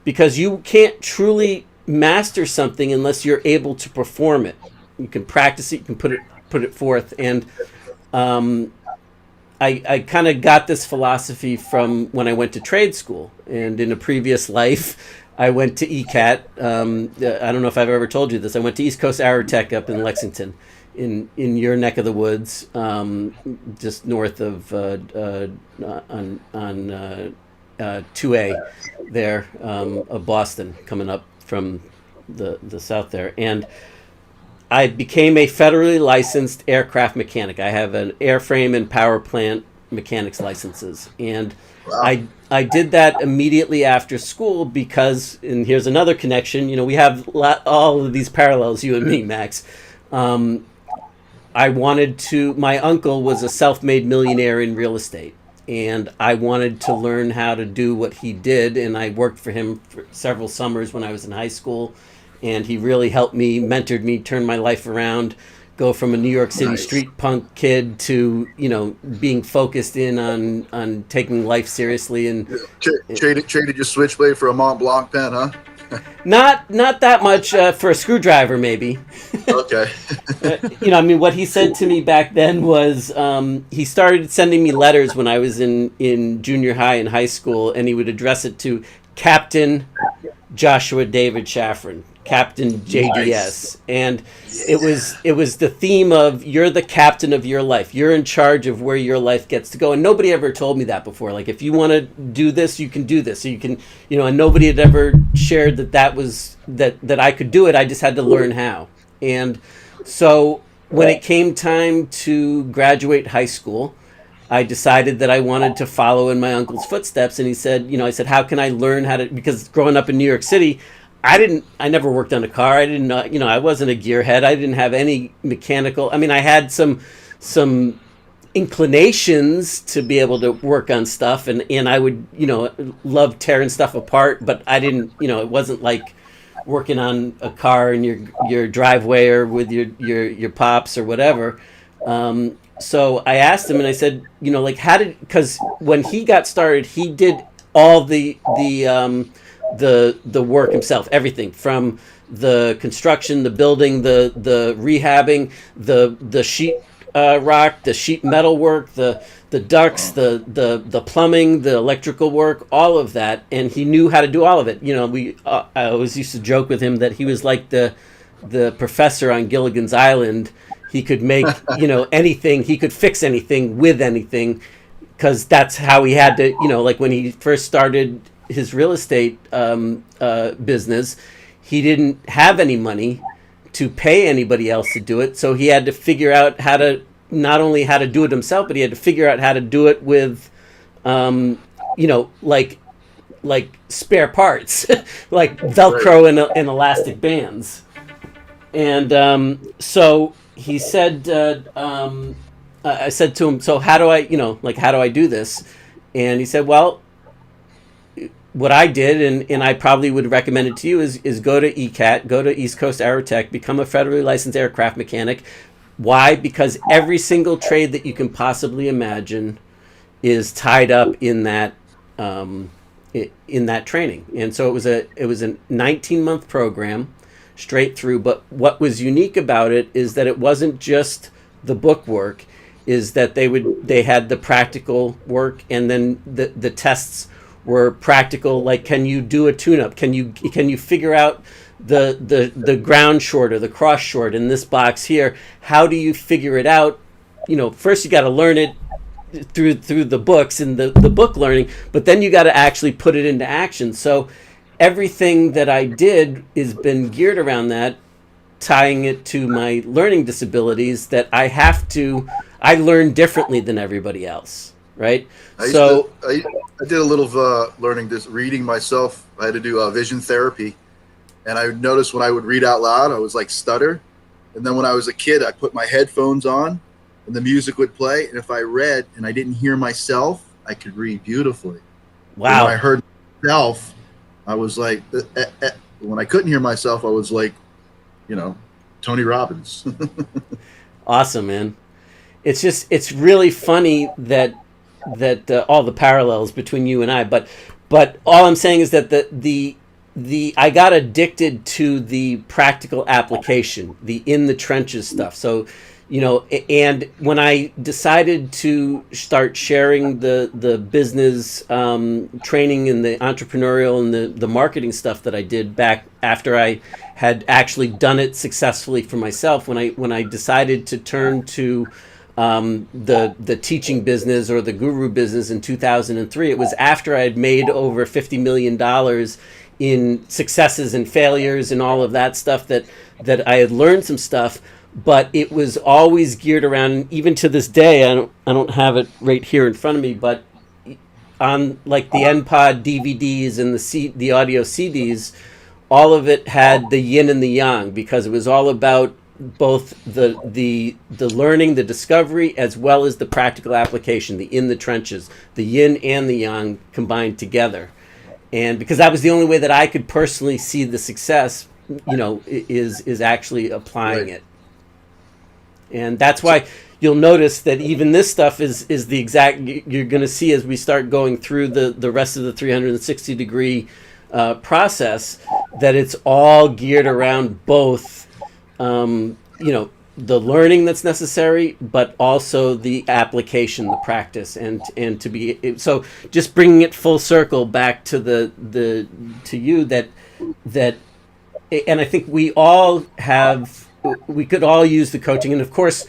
Because you can't truly master something unless you're able to perform it. You can practice it, you can put it forth. And I kind of got this philosophy from when I went to trade school. And in a previous life, I went to ECAT. I don't know if I've ever told you this. I went to East Coast Aerotech up in Lexington, in your neck of the woods, just north of on 2A there, of Boston, coming up from the south there. And I became a federally licensed aircraft mechanic. I have an airframe and power plant mechanics licenses. And wow. I did that immediately after school because, and here's another connection, we have all of these parallels, you and me, Max. My uncle was a self-made millionaire in real estate, and I wanted to learn how to do what he did, and I worked for him for several summers when I was in high school, and he really helped me, mentored me, turned my life around, go from a New York City street punk kid to, being focused in on taking life seriously. And traded your Switchblade for a Mont Blanc pen, huh? Not that much for a screwdriver, maybe. Okay. What he said to me back then was he started sending me letters when I was in junior high and high school, and he would address it to Captain Joshua David Shafran, Captain JDS. Nice. And it was the theme of, you're the captain of your life. You're in charge of where your life gets to go. And nobody ever told me that before. Like, if you want to do this, you can do this. So you can, and nobody had ever shared that I could do it. I just had to learn how. And so when it came time to graduate high school, I decided that I wanted to follow in my uncle's footsteps. And he said, I said, how can I learn how to, because growing up in New York City, I never worked on a car. I didn't know, I wasn't a gearhead. I didn't have any mechanical. I mean, I had some inclinations to be able to work on stuff, and I would, love tearing stuff apart, but I didn't, it wasn't like working on a car in your driveway or with your pops or whatever. So I asked him, and I said, because when he got started, he did all the work himself, everything from the construction, the building, the rehabbing, the sheet rock, the sheet metal work, the ducts, the plumbing, the electrical work, all of that, and he knew how to do all of it. I always used to joke with him that he was like the professor on Gilligan's Island. He could make anything. He could fix anything with anything, because that's how he had to. Like when he first started his real estate business, he didn't have any money to pay anybody else to do it, so he had to figure out not only how to do it himself, but he had to figure out how to do it with like spare parts like Velcro and elastic bands. And so he said, I said to him, so how do I do this? And he said, well, what I did, and I probably would recommend it to you, is go to ECAT, go to East Coast Aerotech, become a federally licensed aircraft mechanic. Why? Because every single trade that you can possibly imagine is tied up in that in that training. And so it was a 19-month program straight through. But what was unique about it is that it wasn't just the book work, is that they had the practical work, and then the tests were practical. Like, can you do a tune-up? Can you figure out the ground short or the cross short in this box here? How do you figure it out? First you got to learn it through the books and the book learning, but then you got to actually put it into action. So everything that I did has been geared around that, tying it to my learning disabilities, that I learn differently than everybody else, right? I did a little learning this, reading myself. I had to do vision therapy, and I noticed when I would read out loud, I was like stutter. And then when I was a kid, I put my headphones on, and the music would play. And if I read and I didn't hear myself, I could read beautifully. Wow! When I heard myself, I was like, when I couldn't hear myself, I was like, Tony Robbins. Awesome, man. It's really funny that all the parallels between you and I, but all I'm saying is that the I got addicted to the practical application, the in the trenches stuff. So, and when I decided to start sharing the business training and the entrepreneurial and the marketing stuff that I did back after I had actually done it successfully for myself, when I decided to turn to the teaching business or the guru business in 2003, it was after I had made over $50 million in successes and failures and all of that stuff that I had learned some stuff. But it was always geared around, even to this day, I don't have it right here in front of me, but on like the NPod DVDs and the audio CDs, all of it had the yin and the yang, because it was all about both the learning, the discovery, as well as the practical application, the in the trenches, the yin and the yang combined together. And because that was the only way that I could personally see the success, is actually applying it. And that's why you'll notice that even this stuff is the exact, you're going to see as we start going through the rest of the 360 degree process, that it's all geared around both, the learning that's necessary, but also the application, the practice, and to be, so just bringing it full circle back to to you that, and I think we could all use the coaching. And of course,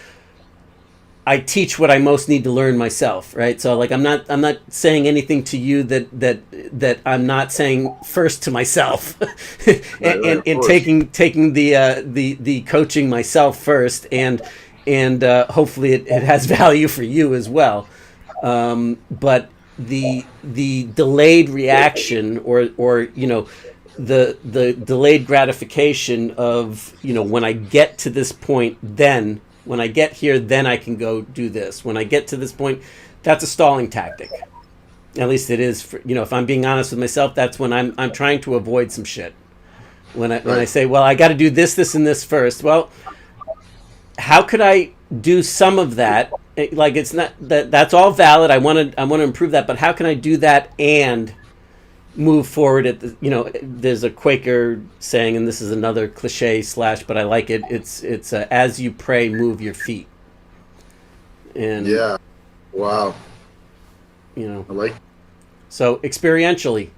I teach what I most need to learn myself, right? So like, I'm not saying anything to you that I'm not saying first to myself, and taking the coaching myself first, and hopefully it has value for you as well. But the delayed reaction, or the delayed gratification of, when I get to this point, then when I get here, then I can go do this. When I get to this point, that's a stalling tactic. At least it is for, if I'm being honest with myself, that's when I'm trying to avoid some shit. When I say, well, I got to do this, and this first. Well, how could I do some of that? Like, it's not that's all valid. I want to improve that, but how can I do that and move forward at there's a Quaker saying, and this is another cliche but I like it. It's as you pray, move your feet. And yeah, wow. I like. So experientially,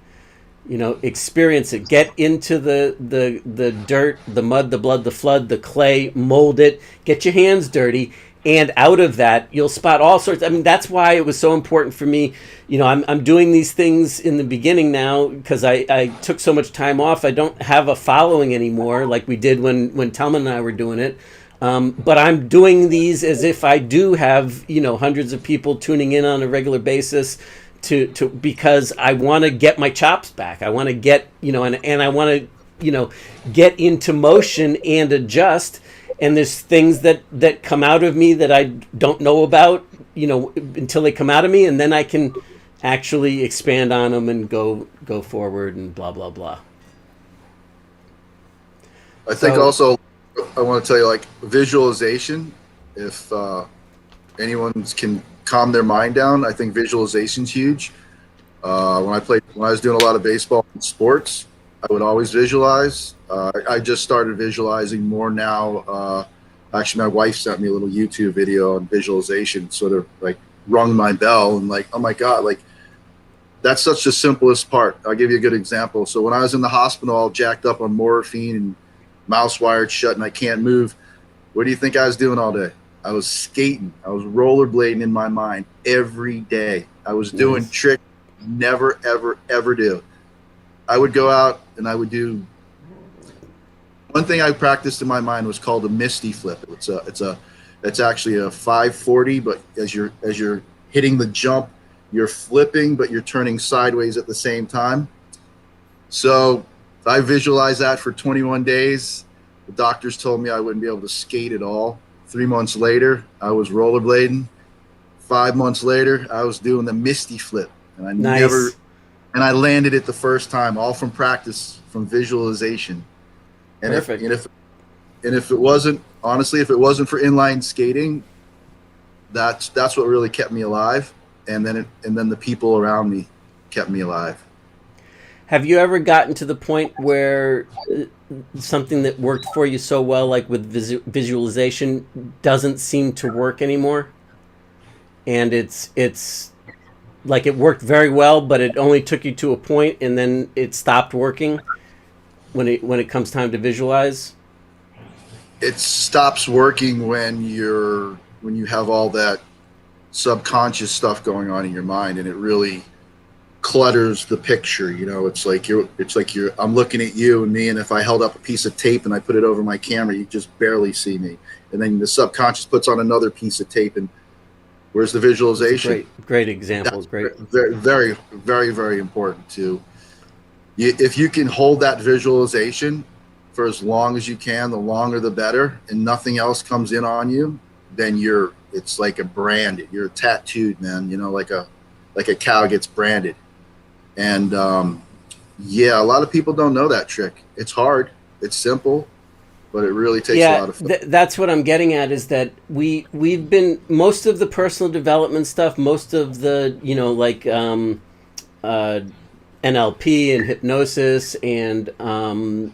experience it. Get into the dirt, the mud, the blood, the flood, the clay. Mold it. Get your hands dirty. And out of that, you'll spot all sorts. I mean, that's why it was so important for me. I'm doing these things in the beginning now because I took so much time off. I don't have a following anymore like we did when Telman and I were doing it. But I'm doing these as if I do have, hundreds of people tuning in on a regular basis because I want to get my chops back. I want to get, and I want to, get into motion and adjust. And there's things that come out of me that I don't know about, until they come out of me, and then I can actually expand on them and go forward and blah, blah, blah. I think also, I want to tell you, like, visualization, if anyone can calm their mind down, I think visualization's huge. When I was doing a lot of baseball and sports, I would always visualize. I just started visualizing more now. Actually, my wife sent me a little YouTube video on visualization, sort of like rung my bell, and like, oh my God, like that's such the simplest part. I'll give you a good example. So when I was in the hospital, all jacked up on morphine and mouse wired shut, and I can't move, what do you think I was doing all day? I was skating. I was rollerblading in my mind every day. I was doing tricks I never, ever, ever do. I would go out and I would do. One thing I practiced in my mind was called a misty flip. It's actually a 540, but as you're hitting the jump, you're flipping, but you're turning sideways at the same time. So I visualized that for 21 days. The doctors told me I wouldn't be able to skate at all. 3 months later, I was rollerblading. 5 months later, I was doing the misty flip, and I landed it the first time, all from practice, from visualization. And Perfect. if it wasn't, honestly, if it wasn't for inline skating, that's what really kept me alive. And then the people around me kept me alive. Have you ever gotten to the point where something that worked for you so well, like with visualization, doesn't seem to work anymore? And it's like it worked very well, but it only took you to a point, and then it stopped working when it comes time to visualize? It stops working when you have all that subconscious stuff going on in your mind, and it really clutters the picture. It's like I'm looking at you and me, and if I held up a piece of tape and I put it over my camera, you just barely see me. And then the subconscious puts on another piece of tape, and where's the visualization? Great examples. Great. Very, very, very, very important too. If you can hold that visualization for as long as you can, the longer the better, and nothing else comes in on you, then it's like a brand. You're tattooed, man. Like a cow gets branded. And a lot of people don't know that trick. It's hard. It's simple, but it really takes a lot of fun. That's what I'm getting at, is that we've been, most of the personal development stuff, most of the NLP and hypnosis and the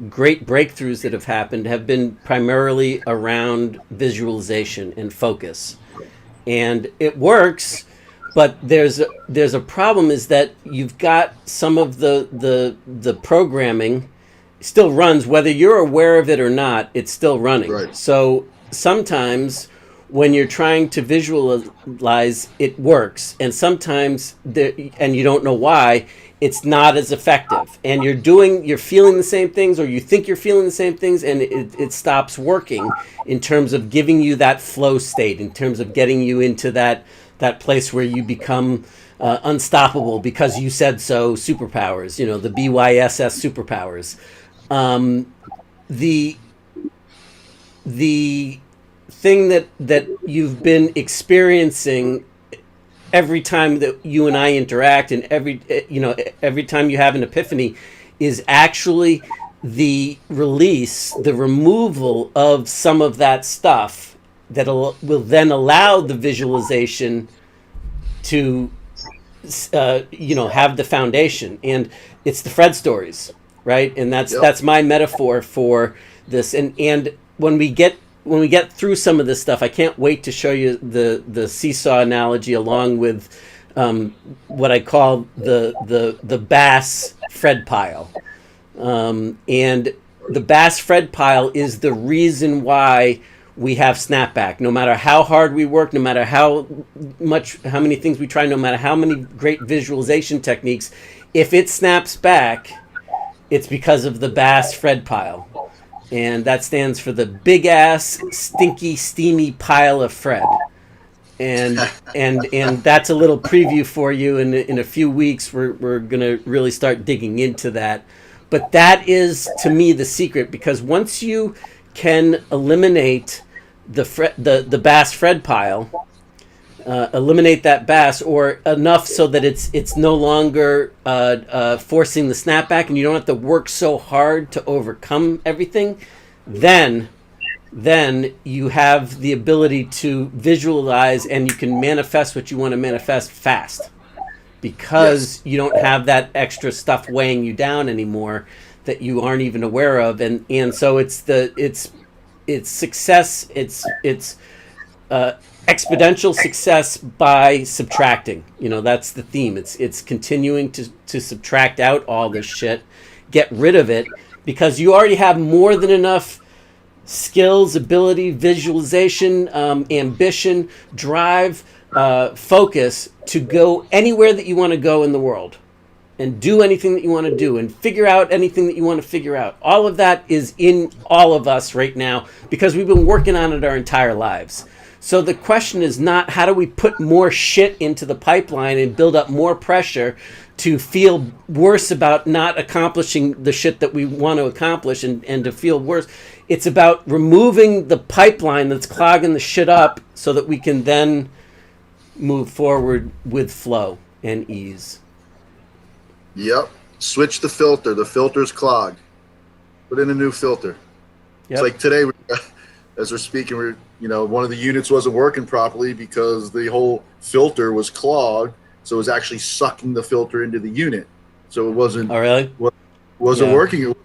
great breakthroughs that have happened have been primarily around visualization and focus, and it works. But there's a problem, is that you've got some of the programming still runs, whether you're aware of it or not. It's still running. Right. So sometimes when you're trying to visualize, it works, and sometimes and you don't know why, it's not as effective, and you're feeling the same things, or you think you're feeling the same things, and it stops working in terms of giving you that flow state, in terms of getting you into that place where you become unstoppable because you said so superpowers, the BYSS superpowers. The thing that you've been experiencing every time that you and I interact, and every time you have an epiphany, is actually the removal of some of that stuff that will then allow the visualization to have the foundation. And it's the Fred stories, right? And that's my metaphor for this. And when we get through some of this stuff, I can't wait to show you the seesaw analogy, along with what I call the Bass Fred pile. And the Bass Fred pile is the reason why we have snapback. No matter how hard we work, no matter how many things we try, no matter how many great visualization techniques, if it snaps back, it's because of the Bass Fred pile. And that stands for the big ass, stinky, steamy pile of Fred. And that's a little preview for you. In a few weeks, we're gonna really start digging into that. But that is, to me, the secret, because once you can eliminate the Bass Fred pile, eliminate that bass, or enough so that it's no longer forcing the snapback, and you don't have to work so hard to overcome everything, then then you have the ability to visualize and you can manifest what you want to manifest fast, because you don't have that extra stuff weighing you down anymore that you aren't even aware of. And so it's success. It's exponential success by subtracting. That's the theme. It's continuing to subtract out all this shit, get rid of it, because you already have more than enough skills, ability, visualization, ambition, drive, focus to go anywhere that you want to go in the world and do anything that you want to do and figure out anything that you want to figure out. All of that is in all of us right now because we've been working on it our entire lives. So the question is not how do we put more shit into the pipeline and build up more pressure to feel worse about not accomplishing the shit that we want to accomplish and to feel worse. It's about removing the pipeline that's clogging the shit up so that we can then move forward with flow and ease. Yep. Switch the filter. The filter's clogged. Put in a new filter. Yep. It's like today, as we're speaking, one of the units wasn't working properly because the whole filter was clogged. So it was actually sucking the filter into the unit. So it wasn't. Oh, really? Wasn't working. It was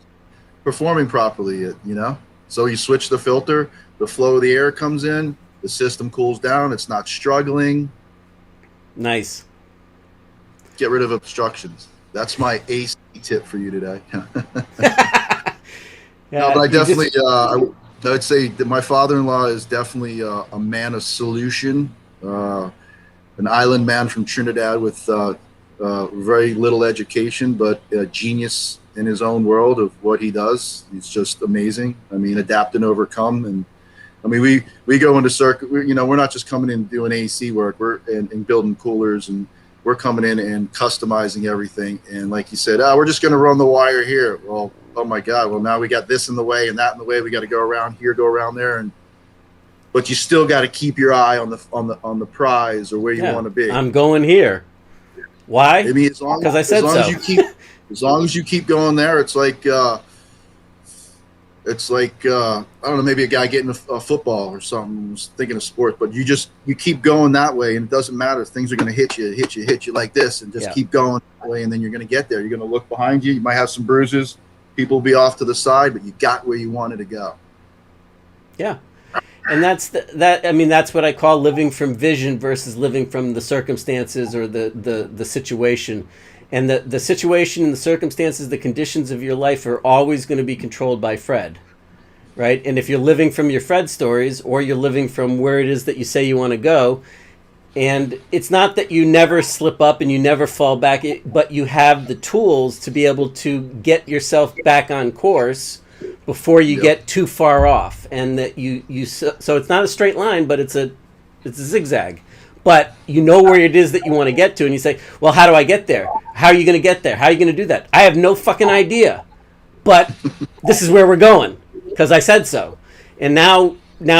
performing properly. So you switch the filter. The flow of the air comes in. The system cools down. It's not struggling. Nice. Get rid of obstructions. That's my AC tip for you today. No, but I definitely, I would say that my father-in-law is definitely a man of solution, an island man from Trinidad with very little education, but a genius in his own world of what he does. He's just amazing. I mean, adapt and overcome. And I mean, we go into circuit. We're not just coming in and doing AC work. We're and building coolers, and we're coming in and customizing everything. And like you said, we're just going to run the wire here. Well, oh my God. Well, now we got this in the way and that in the way. We got to go around here, go around there, but you still got to keep your eye on the prize or where you want to be. I'm going here. Why? I mean, because I said so. As long as you keep going there, it's like I don't know, maybe a guy getting a football or something. I was thinking of sports, but you keep going that way, and it doesn't matter. Things are going to hit you like this, and just keep going that way, and then you're going to get there. You're going to look behind you. You might have some bruises. People will be off to the side, but you got where you wanted to go. Yeah. And that's that's what I call living from vision versus living from the circumstances or the situation. And the situation and the circumstances, the conditions of your life are always going to be controlled by Fred, right? And if you're living from your Fred stories, or you're living from where it is that you say you want to go, and it's not that you never slip up and you never fall back, but you have the tools to be able to get yourself back on course before you get too far off. And that so it's not a straight line, but it's a zigzag. But you know where it is that you want to get to, and you say, well, how do I get there? How are you going to get there? How are you going to do that? I have no fucking idea. But this is where we're going, because I said so. And now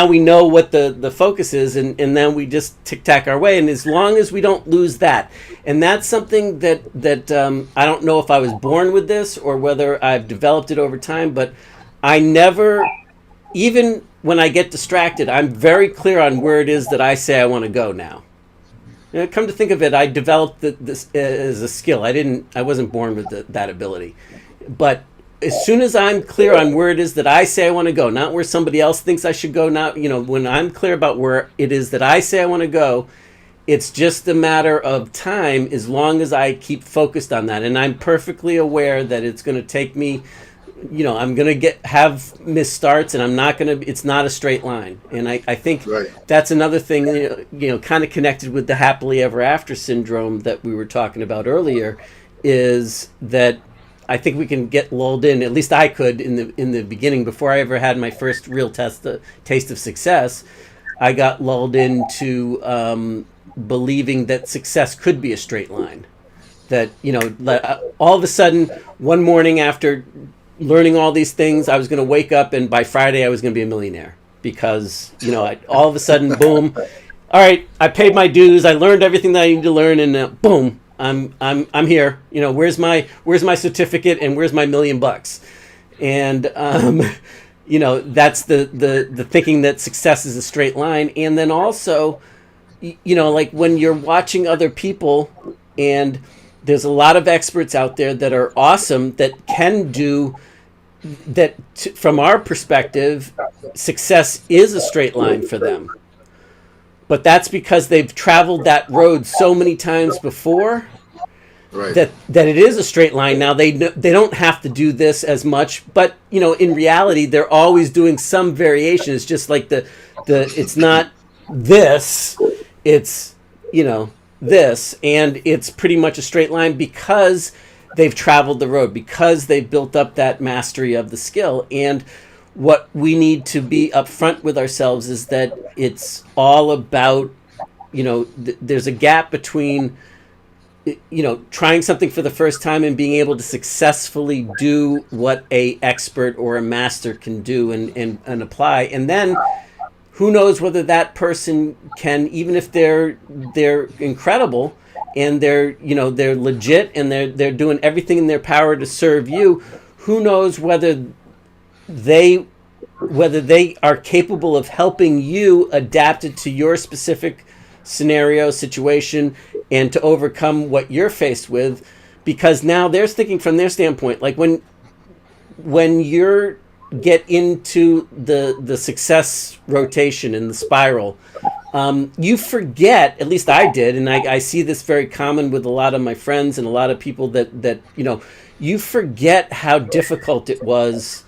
we know what the focus is, and then we just tic-tac our way. And as long as we don't lose that, and that's something that I don't know if I was born with this or whether I've developed it over time, but I never, even when I get distracted, I'm very clear on where it is that I say I want to go now. Come to think of it, I developed this as a skill. I wasn't born with that ability. But as soon as I'm clear on where it is that I say I want to go, not where somebody else thinks I should go, when I'm clear about where it is that I say I want to go, it's just a matter of time as long as I keep focused on that. And I'm perfectly aware that it's going to take me, I'm going to have misstarts, and it's not a straight line. And I think that's another thing, kind of connected with the happily ever after syndrome that we were talking about earlier, is that I think we can get lulled in, at least I could in the beginning, before I ever had my first real taste of success. I got lulled into believing that success could be a straight line. That, all of a sudden, one morning after learning all these things, I was going to wake up, and by Friday I was going to be a millionaire, because all of a sudden, boom, all right, I paid my dues, I learned everything that I need to learn, and boom, I'm here. Where's my certificate, and where's my $1 million? And that's the thinking that success is a straight line. And then also, like when you're watching other people, and there's a lot of experts out there that are awesome that can do that. From our perspective, success is a straight line for them. But that's because they've traveled that road so many times before, Right. that it is a straight line. Now they don't have to do this as much, but in reality they're always doing some variation. It's just like the it's not this, it's this, and it's pretty much a straight line because they've traveled the road, because they've built up that mastery of the skill. And what we need to be upfront with ourselves is that it's all about, there's a gap between, trying something for the first time and being able to successfully do what a expert or a master can do and apply. And then who knows whether that person can, even if they're incredible and they're legit and they're doing everything in their power to serve you, who knows whether they are capable of helping you adapt it to your specific scenario, situation, and to overcome what you're faced with. Because now they're thinking from their standpoint. Like when you're get into the success rotation and the spiral, you forget, at least I did, and I see this very common with a lot of my friends and a lot of people that you forget how difficult it was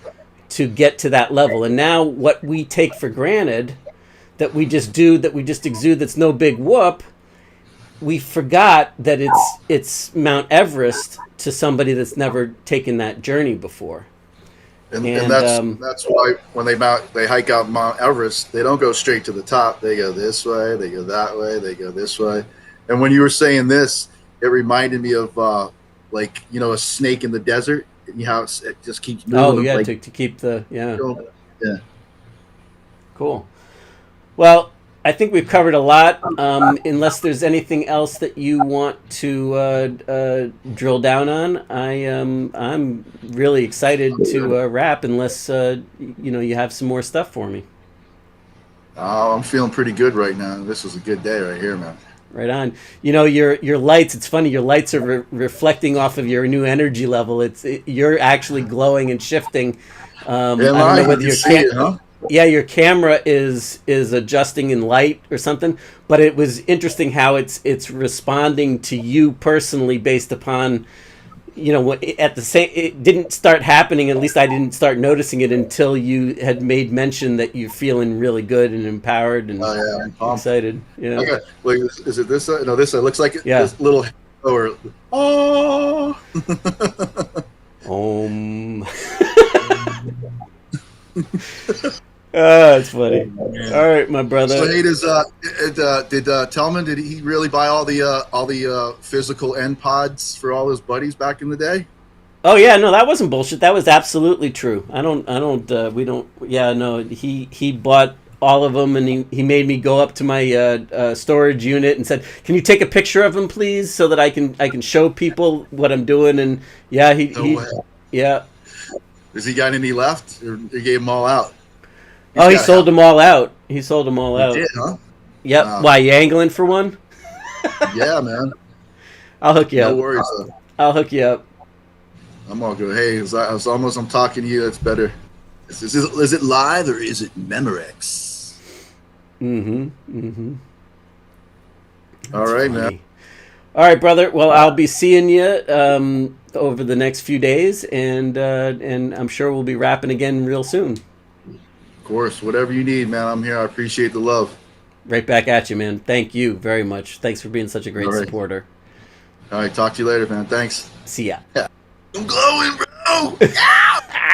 to get to that level. And now what we take for granted, that we just do, that we just exude, that's no big whoop, we forgot that it's Mount Everest to somebody that's never taken that journey before. And that's why when they hike out Mount Everest, they don't go straight to the top. They go this way, they go that way, they go this way. And when you were saying this, it reminded me of a snake in the desert. And how it just keeps moving. Oh yeah, to keep the yeah. Cool. Well, I think we've covered a lot. Unless there's anything else that you want to drill down on, I'm really excited to wrap. Unless you have some more stuff for me. Oh, I'm feeling pretty good right now. This is a good day right here, man. Right on. Your lights, it's funny, your lights are reflecting off of your new energy level. You're actually glowing and shifting. I don't know whether your camera is adjusting in light or something, but it was interesting how it's responding to you personally based upon what at the same, it didn't start happening, at least I didn't start noticing it until you had made mention that you're feeling really good and empowered and excited. Yeah. Okay. Wait, is it this side? No, this side looks like it. Yeah. This little or That's funny. All right, my brother. So hey, did Tellman, did he really buy all the physical end pods for all his buddies back in the day? Oh yeah, no, that wasn't bullshit. That was absolutely true. He bought all of them, and he made me go up to my storage unit and said, "Can you take a picture of them, please, so that I can show people what I'm doing?" And yeah, yeah. Has he got any left, or he gave them all out? He sold them all out. He sold them all out. Did, huh? Yep. Why, you angling for one? Yeah, man. I'll hook you up. No worries. I'll hook you up. I'm all good. Hey, as almost I'm talking to you, that's better. Is it live or is it Memorex? All right, man. All right, brother. Well, I'll be seeing you over the next few days, and I'm sure we'll be rapping again real soon. Of course, whatever you need, man. I'm here. I appreciate the love. Right back at you, man. Thank you very much. Thanks for being such a great supporter. All right, talk to you later, man. Thanks. See ya. Yeah. I'm glowing, bro. Yeah!